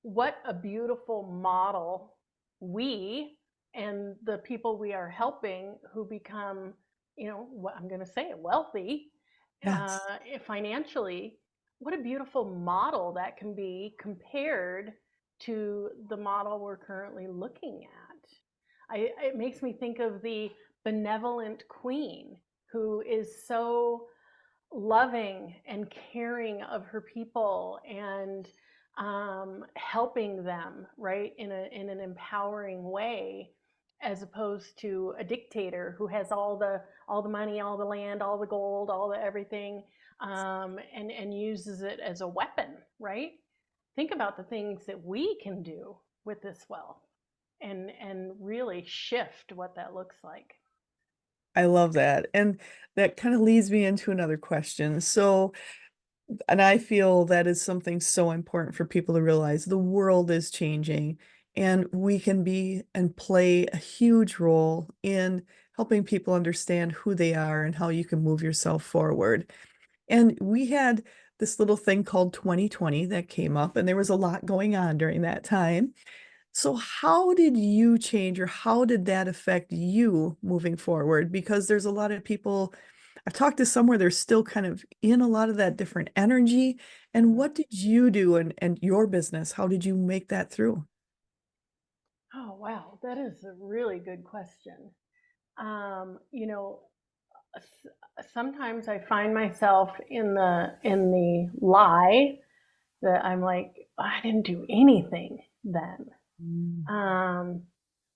what a beautiful model we and the people we are helping who become, what I'm going to say, wealthy uh, Yes. financially. What a beautiful model that can be compared to the model we're currently looking at. It makes me think of the benevolent queen who is so loving and caring of her people and helping them, right, in an empowering way, as opposed to a dictator who has all the money, all the land, all the gold, all the everything, and uses it as a weapon, right? Think about the things that we can do with this wealth and really shift what that looks like. I love that. And that kind of leads me into another question. So, and I feel that is something so important for people to realize the world is changing, and we can be and play a huge role in helping people understand who they are and how you can move yourself forward. And we had this little thing called 2020 that came up, and there was a lot going on during that time. So, how did you change, or how did that affect you moving forward? Because there's a lot of people, I've talked to some where they're still kind of in a lot of that different energy. And what did you do, and your business? How did you make that through? Oh, wow, that is a really good question. Um, you know, Sometimes I find myself in the lie that I'm like, I didn't do anything then. Mm. Um,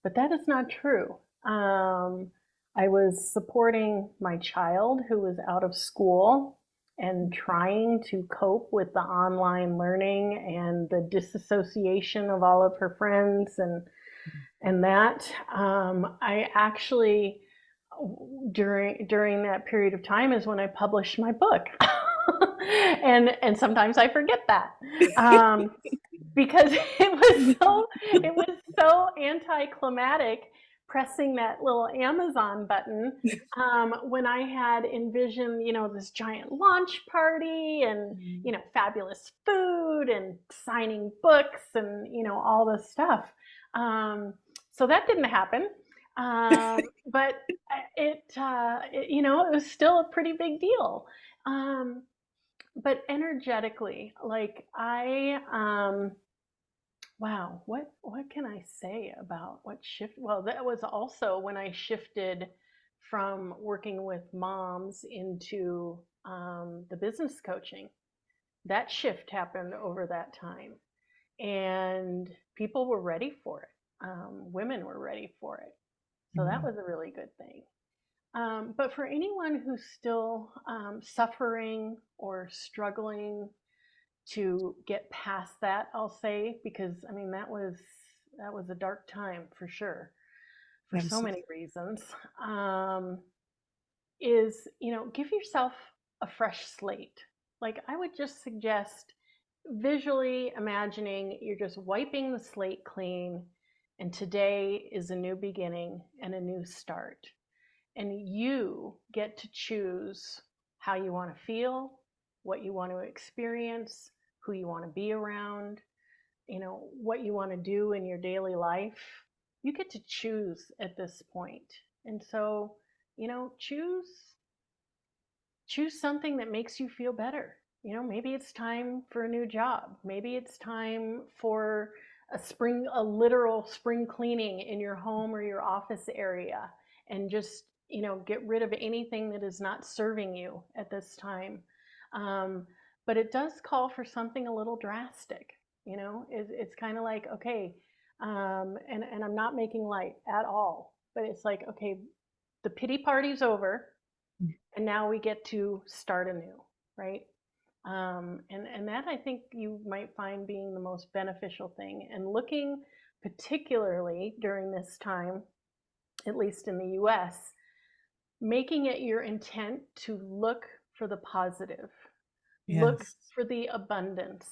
but that is not true. I was supporting my child who was out of school and trying to cope with the online learning and the disassociation of all of her friends and that. I actually during that period of time is when I published my book. And sometimes I forget that. Um, because it was so anticlimactic pressing that little Amazon button when I had envisioned, this giant launch party and, fabulous food and signing books and, all this stuff. So that didn't happen. But it was still a pretty big deal. Um, but energetically, like wow, what can I say about what shift? Well, that was also when I shifted from working with moms into the business coaching. That shift happened over that time, and people were ready for it. Women were ready for it, so that Mm. was a really good thing. But for anyone who's still suffering or struggling to get past that, I'll say, because I mean that was a dark time for sure, for so Absolutely. many reasons. Um, is give yourself a fresh slate. Like I would just suggest visually imagining you're just wiping the slate clean, and today is a new beginning and a new start, and you get to choose how you want to feel, what you want to experience, who you want to be around, what you want to do in your daily life. You get to choose at this point. And so, choose something that makes you feel better. Maybe it's time for a new job. Maybe it's time for a literal spring cleaning in your home or your office area, and just, get rid of anything that is not serving you at this time. Um, but it does call for something a little drastic. It's kind of like, okay, and I'm not making light at all, but it's like, okay, the pity party's over, and now we get to start anew, right? And that I think you might find being the most beneficial thing. And looking particularly during this time, at least in the US, making it your intent to look for the positive, look Yes. for the abundance,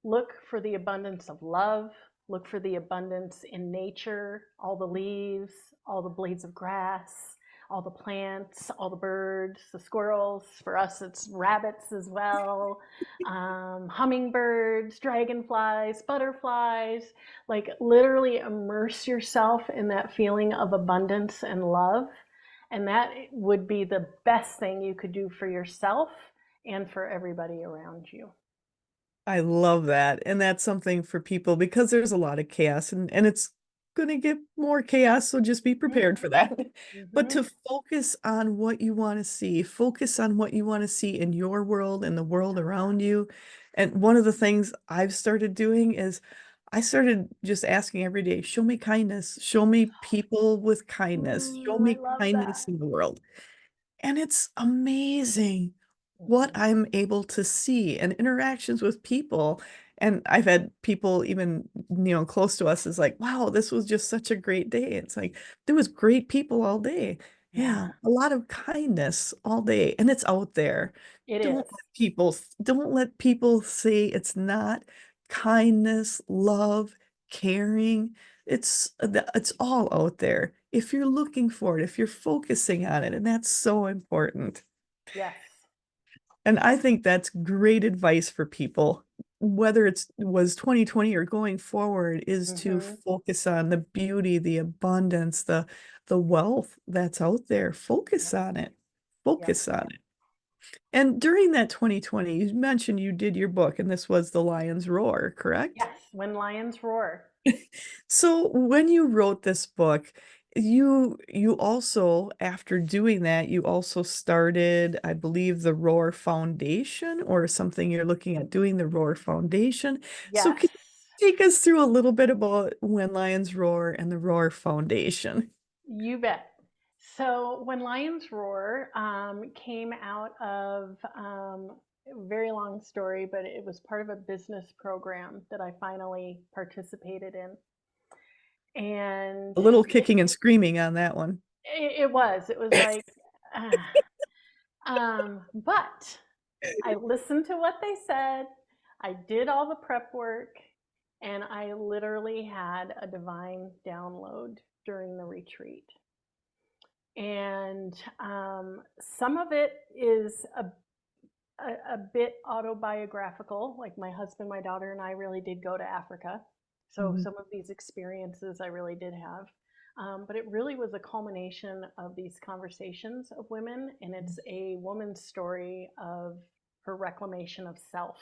look for the abundance of love, look for the abundance in nature, all the leaves, all the blades of grass, all the plants, all the birds, the squirrels. For us, it's rabbits as well, hummingbirds, dragonflies, butterflies. Like literally immerse yourself in that feeling of abundance and love. And that would be the best thing you could do for yourself and for everybody around you. I love that. And that's something for people because there's a lot of chaos and it's going to get more chaos. So just be prepared for that. But Mm-hmm. to focus on what you want to see, focus on what you want to see in your world and the world around you. And one of the things I've started doing is I started just asking every day, show me kindness, show me people with kindness, show I me love kindness that. in the world. And it's amazing what Mm-hmm. I'm able to see and interactions with people. And I've had people even, close to us is like, wow, this was just such a great day. It's like there was great people all day. Yeah, Yeah, a lot of kindness all day. And it's out there. it Don't is. let people say it's not kindness, love, caring. It's all out there. If you're looking for it, if you're focusing on it, and that's so important. Yes. And I think that's great advice for people, whether was 2020 or going forward, is to Mm-hmm. focus on the beauty, the abundance, the wealth that's out there. Focus Yep. on it. Yep. Focus on it. And during that 2020, you mentioned you did your book, and this was The Lion's Roar, correct? Yes. When lions roar. So when you wrote this book, you also, after doing that, you also started, I believe, the Roar Foundation or something you're looking at doing the Roar Foundation. So Yes. can you take us through a little bit about When Lions Roar and the Roar Foundation? You bet. So when lions roar came out of a very long story, but it was part of a business program that I finally participated in, and A little it, kicking and screaming on that one. it was like, uh, but I listened to what they said. I did all the prep work, and I literally had a divine download during the retreat. And some of it is a bit autobiographical. Like my husband, my daughter, and I really did go to Africa. So Mhm. some of these experiences I really did have. But it really was a culmination of these conversations of women, and it's a woman's story of her reclamation of self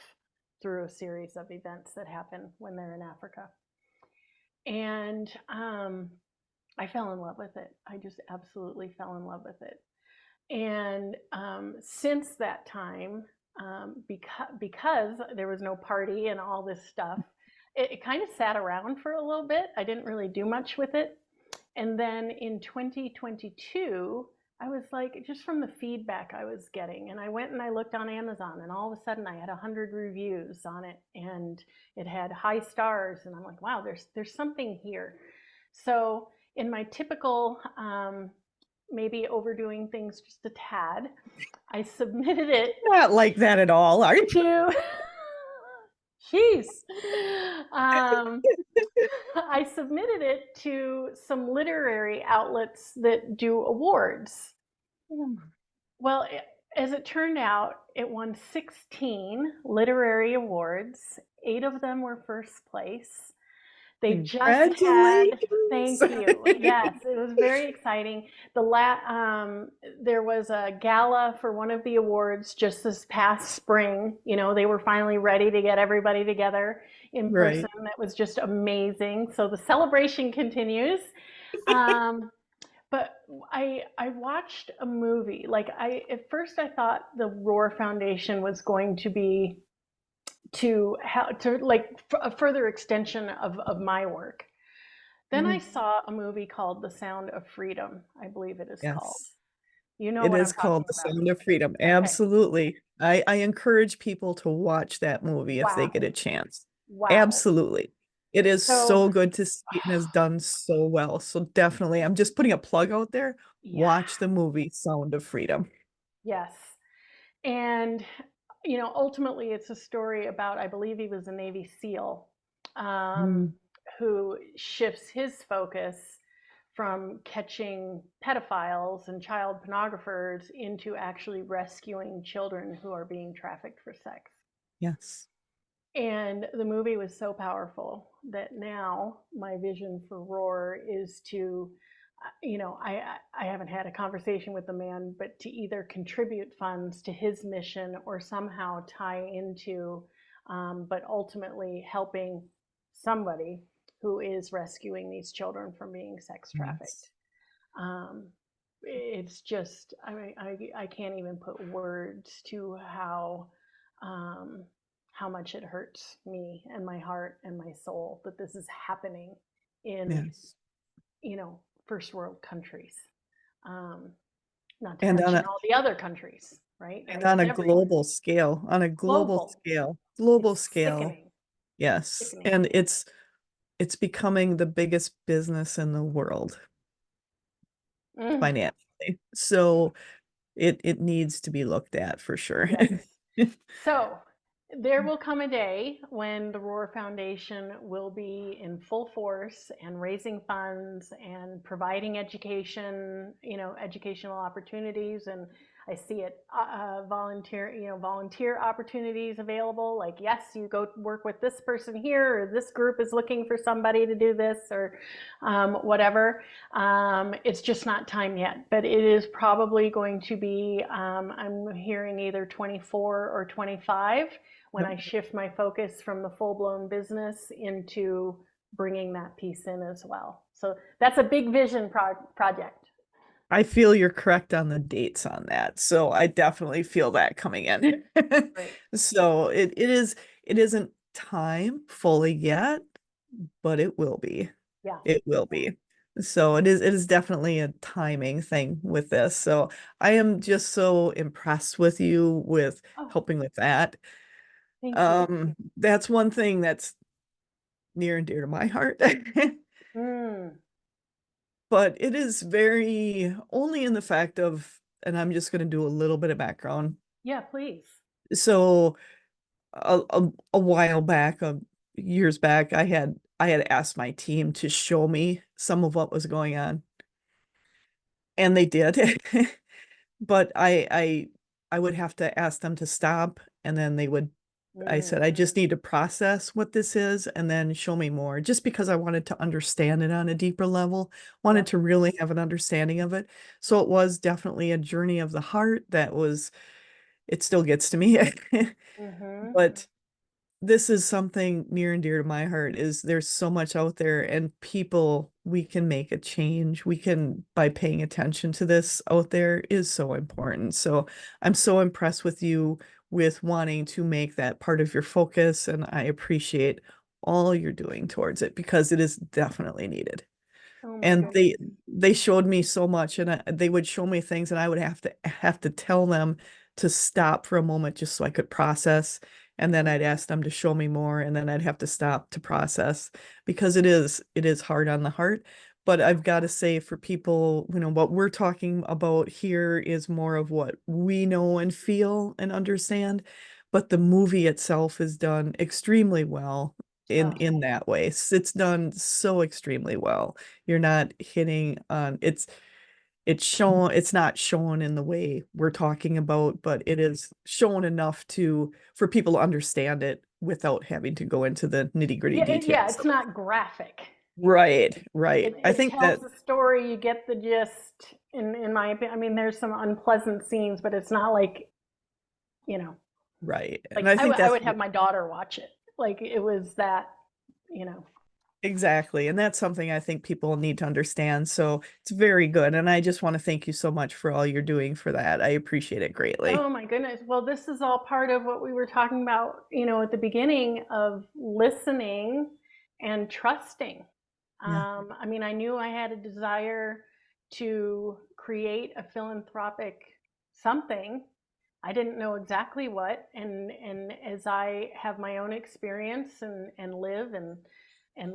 through a series of events that happen when they're in Africa. And I fell in love with it. I just absolutely fell in love with it. And since that time, because there was no party and all this stuff, it kind of sat around for a little bit. I didn't really do much with it. And then in 2022, I was like, just from the feedback I was getting, and I went and I looked on Amazon, and all of a sudden I had 100 reviews on it, and it had high stars, and I'm like, wow, there's something here. So in my typical maybe overdoing things just a tad, I submitted it Not like that at all, are you? to, jeez, um, I submitted it to some literary outlets that do awards. Well, as it turned out, it won 16 literary awards. 8 of them were first place. They just had, Congratulations. thank you. Yes, it was very exciting. There was a gala for one of the awards just this past spring. They were finally ready to get everybody together in person. Right. That was just amazing. So the celebration continues. Um, But I watched a movie. Like I at first I thought the Roar Foundation was going to be to how to like a further extension of my work. Then I Mhm. saw a movie called The Sound of Freedom, I believe it is called. Yes. You know It what is I'm called talking The about. Sound of Freedom. Okay. Absolutely. I encourage people to watch that movie if they get Wow. a chance. Wow. Absolutely. It is So, so good to see and has done so well. So definitely, I'm just putting a plug out there. yeah. Watch the movie Sound of Freedom. Yes. And, ultimately it's a story about, I believe he was a Navy SEAL, um, Mm, who shifts his focus from catching pedophiles and child pornographers into actually rescuing children who are being trafficked for sex. yes. And the movie was so powerful that now my vision for Roar is to, I haven't had a conversation with the man, but to either contribute funds to his mission or somehow tie into, but ultimately helping somebody who is rescuing these children from being sex Yes. trafficked. Um, it's just, I mean, I can't even put words to um, how much it hurts me and my heart and my soul that this is happening in, Yes. first world countries. Um, Not to And on mention a all the other countries, right? I and mean, on it's a everywhere. global scale, on a Global. global It's scale. sickening. Yes. Sickening. And it's becoming the biggest business in the world Mm, financially. So it needs to be looked at for sure. yes. So there will come a day when the Roar Foundation will be in full force and raising funds and providing education, educational opportunities. And I see it volunteer opportunities available. Like, yes, you go work with this person here, or this group is looking for somebody to do this, or whatever. It's just not time yet, but it is probably going to be, I'm hearing either 24 or 25 when I shift my focus from the full blown business into bringing that piece in as well. So that's a big vision project. I feel you're correct on the dates on that. So I definitely feel that coming in. Great. So it isn't time fully yet, but it will be. Yeah. It will be. So it is definitely a timing thing with this. So I am just so impressed with you with Oh, helping with that. thank you. That's one thing that's near and dear to my heart. Mm, But it is very only in the fact of, and I'm just going to do a little bit of background. yeah, please. So a while back, years back, I had asked my team to show me some of what was going on, and they did. But I would have to ask them to stop, and then they would. I said, Mm, I just need to process what this is and then show me more, just because I wanted to understand it on a deeper level, wanted yep. to really have an understanding of it. So it was definitely a journey of the heart that was, it still gets to me. Mm-hmm. But this is something near and dear to my heart is there's so much out there and people we can make a change. We can by paying attention to this out there is so important. So I'm so impressed with you with wanting to make that part of your focus and I appreciate all you're doing towards it because it is definitely needed. Oh my And goodness. they showed me so much and they would show me things and I would have to tell them to stop for a moment just so I could process and then I'd ask them to show me more and then I'd have to stop to process because it is hard on the heart. But I've got to say for people, you know, what we're talking about here is more of what we know and feel and understand, but the movie itself is done extremely well Oh, in that way. It's done so extremely well. You're not hitting on it's shown it's not shown in the way we're talking about, but it is shown enough to for people to understand it without having to go into the nitty-gritty yeah, yeah. details It's of it. not graphic. Right, It right. I it think tells that the story. You get the gist. In my opinion, I mean, there's some unpleasant scenes, but it's not like you know, right. And like I think I that's would have my daughter watch it. Like it was that, you know. Exactly. And that's something I think people need to understand. So it's very good. And I just want to thank you so much for all you're doing for that. I appreciate it greatly. Oh my goodness. Well, this is all part of what we were talking about, at the beginning of listening and trusting. Yeah. I mean, I knew I had a desire to create a philanthropic something. I didn't know exactly what, and as I have my own experience and live and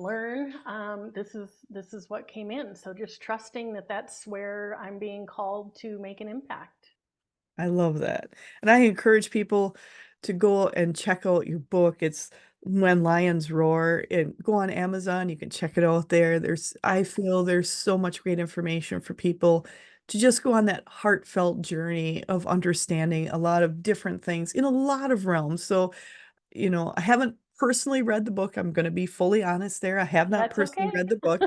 learn, this is what came in. So just trusting that that's where I'm being called to make an impact. I love that. And I encourage people to go and check out your book. It's When Lions Roar, and go on Amazon. You can check it out there. I feel there's so much great information for people to just go on that heartfelt journey of understanding a lot of different things in a lot of realms. So, I haven't personally read the book. I'm going to be fully honest there. I have not That's personally okay. read the book,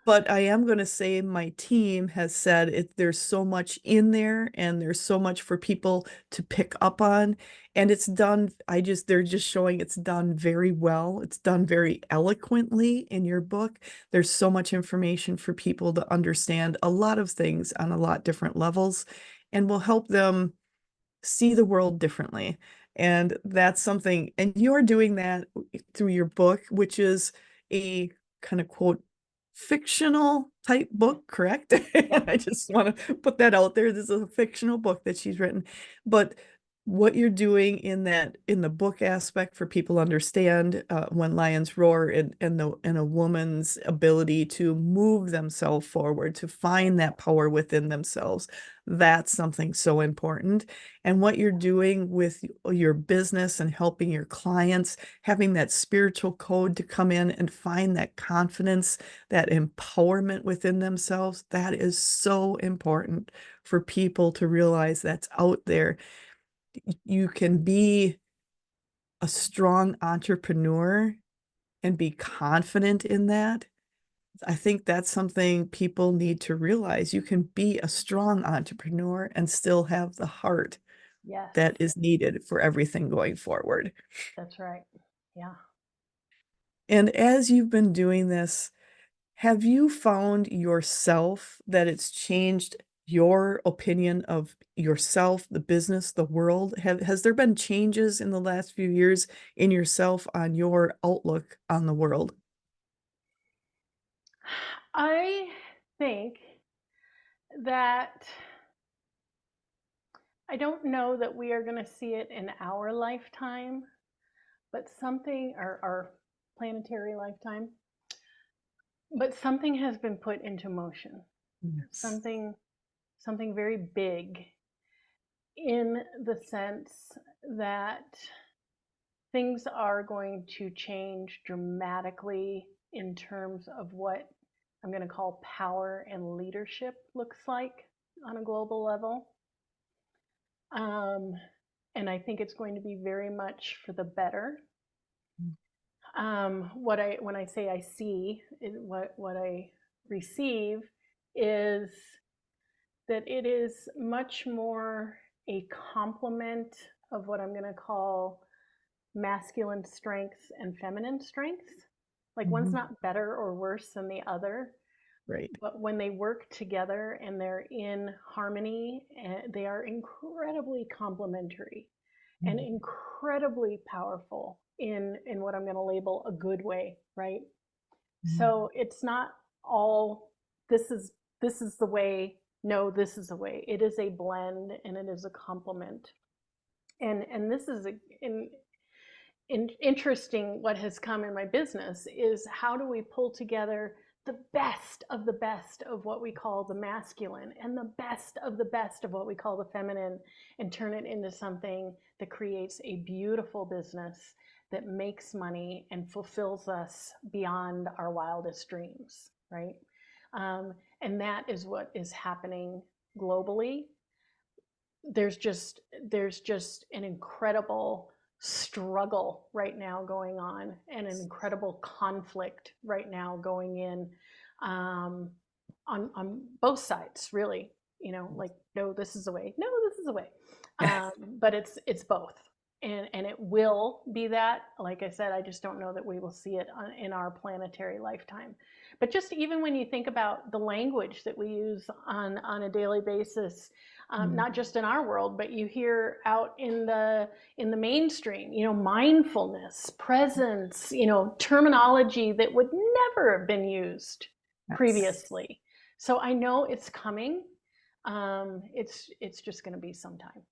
but I am going to say my team has said there's so much in there and there's so much for people to pick up on. And it's done, they're just showing it's done very well. It's done very eloquently in your book. There's so much information for people to understand a lot of things on a lot different levels and will help them see the world differently. And that's something, and you're doing that through your book, which is a kind of quote fictional type book, correct? Yep. I just want to put that out there. This is a fictional book that she's written, but what you're doing in the book aspect for people to understand when lions roar and a woman's ability to move themselves forward, to find that power within themselves, that's something so important. And what you're doing with your business and helping your clients, having that spiritual code to come in and find that confidence, that empowerment within themselves, that is so important for people to realize that's out there. You can be a strong entrepreneur and be confident in that. I think that's something people need to realize. You can be a strong entrepreneur and still have the heart Yes, that is needed for everything going forward. that's right. Yeah. And as you've been doing this, have you found yourself that it's changed your opinion of yourself, the business, the world? Has there been changes in the last few years in yourself on your outlook on the world? I think that I don't know that we are going to see it in our lifetime, but something, our planetary lifetime, but something has been put into motion. Yes. Something, something very big in the sense that things are going to change dramatically in terms of what I'm going to call power and leadership looks like on a global level. Um, and I think it's going to be very much for the better. What I when I say I see, what I receive is that it is much more a complement of what I'm going to call masculine strengths and feminine strengths. Like one's Mhm. not better or worse than the other, Right. but when they work together and they're in harmony, they are incredibly complementary and Mhm. incredibly powerful in what I'm going to label a good way, right? Mhm. So it's not all this is this is the way. No, this is the way. It is a blend and it is a complement. And this is interesting. What has come in my business is how do we pull together the best of what we call the masculine and the best of what we call the feminine and turn it into something that creates a beautiful business that makes money and fulfills us beyond our wildest dreams, right? And that is what is happening globally. There's just an incredible struggle right now going on and an incredible conflict right now going in, um, on both sides, really. Like, no, this is the way. No, this is the way. But it's both, and it will be that. Like I said, I just don't know that we will see it in our planetary lifetime. But just even when you think about the language that we use on a daily basis, Mm. not just in our world, but you hear out in the mainstream, mindfulness, presence, terminology that would never have been used Yes. previously. So I know it's coming. It's just going to be some time.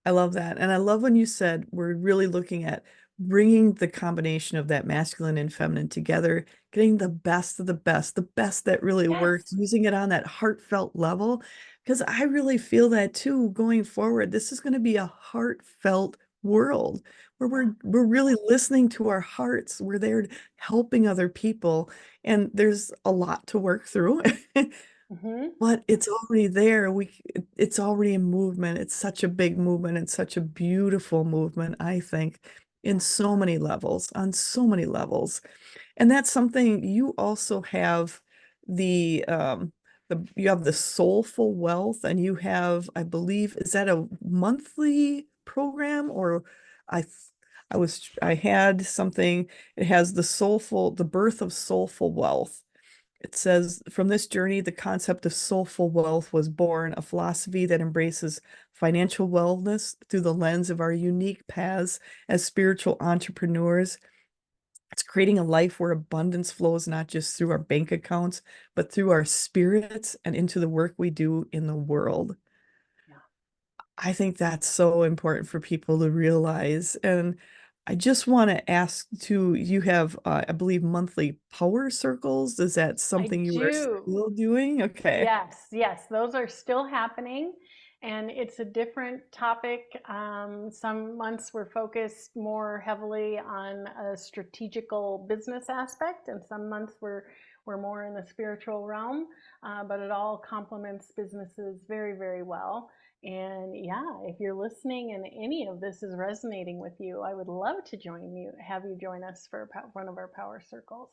I love that. And I love when you said we're really looking at bringing the combination of that masculine and feminine together, getting the best that really works, Yes. using it on that heartfelt level. Because I really feel that too going forward. This is going to be a heartfelt world where Yeah. we're really listening to our hearts. We're there helping other people. And there's a lot to work through. Hmm. But it's already there. It's already in movement. It's such a big movement and such a beautiful movement, I think, in Yeah. so many levels, on so many levels. And that's something you also have the you have the soulful wealth and you have, I believe, is that a monthly program or I th- I had something, it has the birth of soulful wealth. It says, from this journey, the concept of soulful wealth was born, a philosophy that embraces financial wellness through the lens of our unique paths as spiritual entrepreneurs. It's creating a life where abundance flows not just through our bank accounts, but through our spirits and into the work we do in the world. Yeah. I think that's so important for people to realize. And I just want to ask too, you have, I believe, monthly power circles. Is that I something you are do. still doing? Okay. Yes, yes, those are still happening, and it's a different topic. Some months we're focused more heavily on a strategical business aspect, and some months we're more in the spiritual realm. But it all complements businesses very, very well. And yeah, if you're listening and any of this is resonating with you, I would love to have you join us for one of our power circles.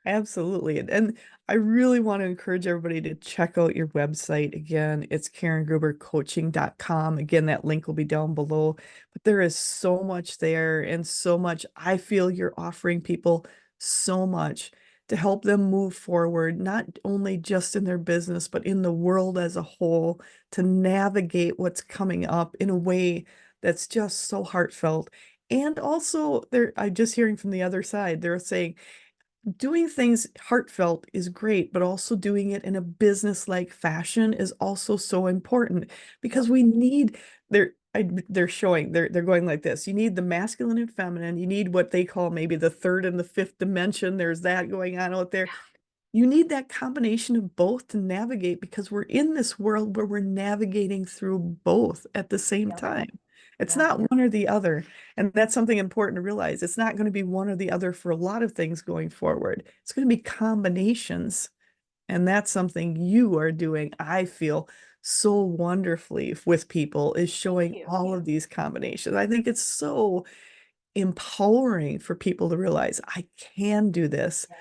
Absolutely. And I really want to encourage everybody to check out your website. Again, it's karengrubercoaching.com. Again, that link will be down below. But there is so much there and so much. I feel you're offering people so much to help them move forward, not only just in their business, but in the world as a whole, to navigate what's coming up in a way that's just so heartfelt. And also, I'm just hearing from the other side, they're saying, doing things heartfelt is great, but also doing it in a business-like fashion is also so important because Yep. we need they're showing they're going like this. You need the masculine and feminine. You need what they call maybe the third and the fifth dimension. There's that going on out there. You need that combination of both to navigate because we're in this world where we're navigating through both at the same Yep. time. It's Yeah. not one or the other. And that's something important to realize. It's not going to be one or the other for a lot of things going forward. It's going to be combinations. And that's something you are doing, I feel, so wonderfully with people is Thank showing you. all of these combinations. I think it's so empowering for people to realize I can do this, Yes.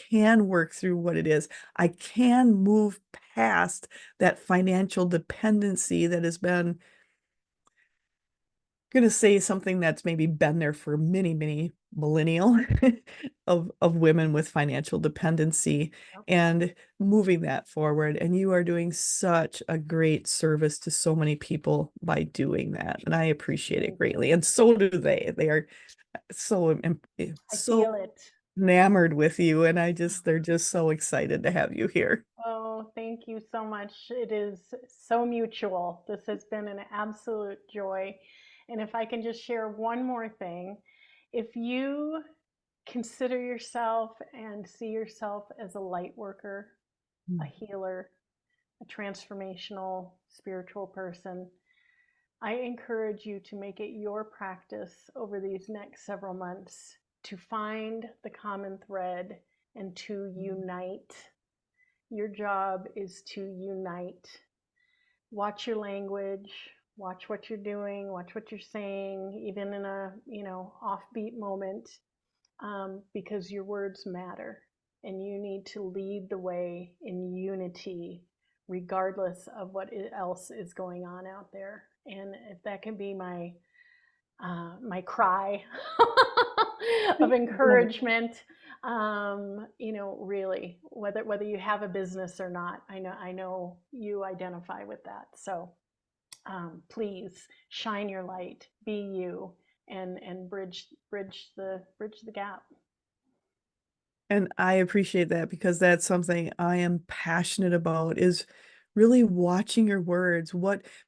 can work through what it is. I can move past that financial dependency that has been going to say something that's maybe been there for many millennial of women with financial dependency Yep. and moving that forward. And you are doing such a great service to so many people by doing that. And I appreciate it Thank you. greatly. And so do they. They are so I so feel it. enamored with you. And they're just so excited to have you here. Oh, thank you so much. It is so mutual. This has been an absolute joy. And if I can just share one more thing, if you consider yourself and see yourself as a light worker, a healer, a transformational spiritual person, I encourage you to make it your practice over these next several months to find the common thread and to unite. Your job is to unite. Watch your language, watch what you're doing, watch what you're saying, even in a offbeat moment, because your words matter, and you need to lead the way in unity, regardless of what else is going on out there. And if that can be my my cry of Love it. encouragement. Really, whether you have a business or not, I know you identify with that. So please shine your light, be you, and bridge the gap. And I appreciate that because that's something I am passionate about is really watching your words.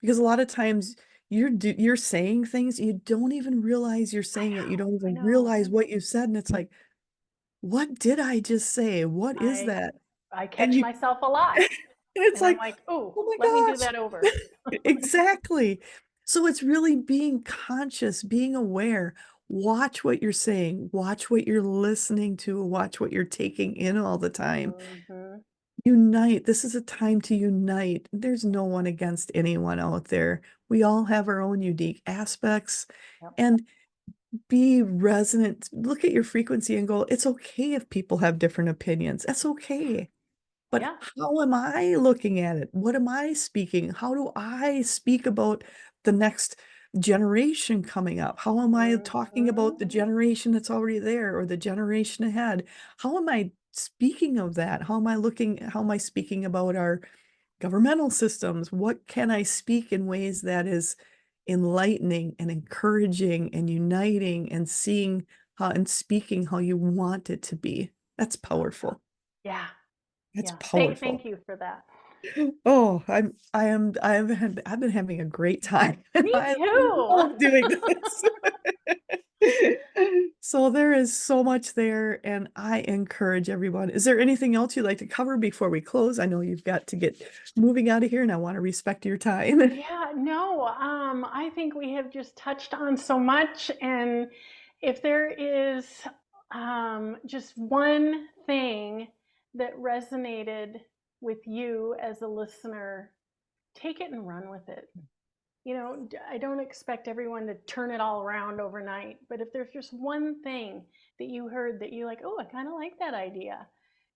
Because a lot of times you're saying things you don't even realize you're I saying it. You know, don't I even know. realize what you said, and it's like, what did I just say? What is I that? I And catch you myself a lot, and it's and I'm like, like, oh, oh let me my do gosh. that over. Exactly. So it's really being conscious, being aware. Watch what you're saying, watch what you're listening to, watch what you're taking in all the time. Hmm. Unite. This is a time to unite. There's no one against anyone out there. We all have our own unique aspects Yep. and be resonant. Look at your frequency and go, it's okay if people have different opinions. That's okay. But Yeah. how am I looking at it? What am I speaking? How do I speak about the next generation coming up? How am I talking about Hmm. the generation that's already there or the generation ahead? How am I speaking of that? How am I speaking about our governmental systems? What can I speak in ways that is enlightening and encouraging and uniting and seeing how and speaking how you want it to be? That's powerful. Yeah. That's Yeah. Thank powerful. you for that. Oh, I've been having a great time and Me I too. love doing this. So there is so much there and I encourage everyone. Is there anything else you'd like to cover before we close? I know you've got to get moving out of here and I want to respect your time. Yeah, no, I think we have just touched on so much. And if there is just one thing that resonated with you as a listener, take it and run with it. I don't expect everyone to turn it all around overnight, but if there's just one thing that you heard that you like, oh, I kind of like that idea,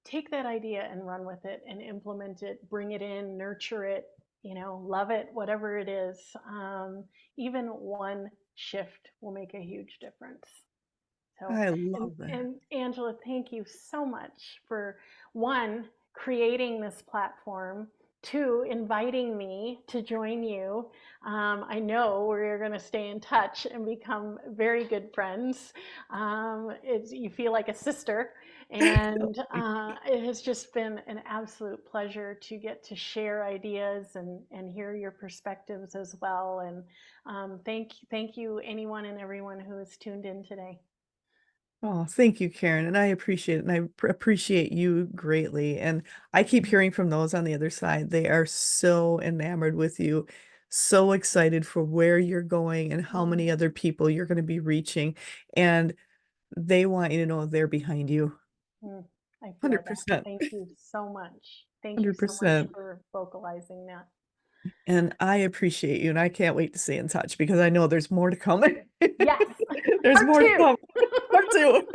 take that idea and run with it and implement it, bring it in, nurture it, love it, whatever it is. Even one shift will make a huge difference. So, I and, love that. and Angela, thank you so much for one, creating this platform, two, inviting me to join you. I know we're going to stay in touch and become very good friends. You feel like a sister, and it has just been an absolute pleasure to get to share ideas and hear your perspectives as well. And thank you, anyone and everyone who has tuned in today. Oh, thank you, Karen. And I appreciate it. And appreciate you greatly. And I keep hearing from those on the other side. They are so enamored with you, so excited for where you're going and how many other people you're going to be reaching. And they want you to know they're behind you. Mm, I feel that. 100%. Thank you so much. Thank you so much 100%. for vocalizing that. And I appreciate you. And I can't wait to stay in touch because I know there's more to come. Yes, There's part more to two. come. Part two.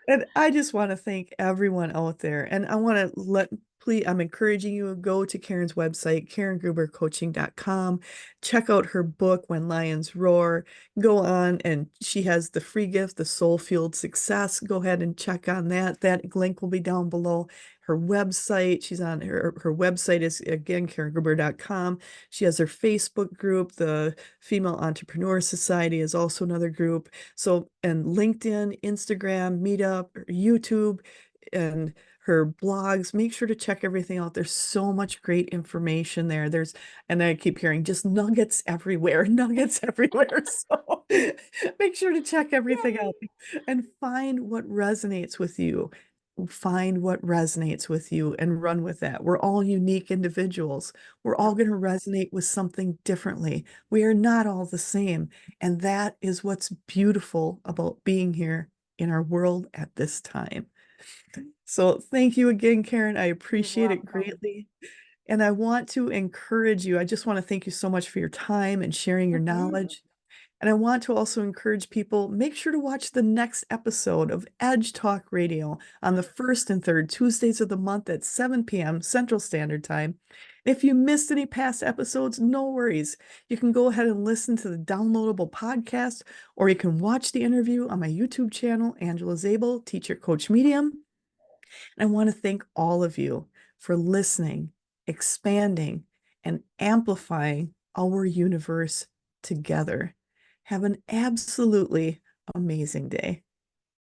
And I just want to thank everyone out there. And I want to please, I'm encouraging you to go to Karen's website, karengrubercoaching.com. Check out her book, When Lions Roar. Go on, and she has the free gift, The Soul Fueled Success. Go ahead and check on that. That link will be down below. Her website, her website is again karengruber.com. She has her Facebook group, the Female Entrepreneur Society is also another group. So, and LinkedIn, Instagram, Meetup, YouTube, and her blogs. Make sure to check everything out. There's so much great information there. And I keep hearing just nuggets everywhere, nuggets everywhere. So make sure to check everything Yay. out and find what resonates with you. Find what resonates with you and run with that. We're all unique individuals. We're all Yep. going to resonate with something differently. We are not all the same. And that is what's beautiful about being here in our world at this time. So thank you again, Karen. I You're appreciate it welcome. greatly. And I want to encourage you. I just want to thank you so much for your time and sharing your Hmm. knowledge. And I want to also encourage people, make sure to watch the next episode of Edge Talk Radio on the first and third Tuesdays of the month at 7 p.m. Central Standard Time. If you missed any past episodes, no worries. You can go ahead and listen to the downloadable podcast, or you can watch the interview on my YouTube channel, Angela Zabel, Teacher Coach Medium. And I want to thank all of you for listening, expanding, and amplifying our universe together. Have an absolutely amazing day.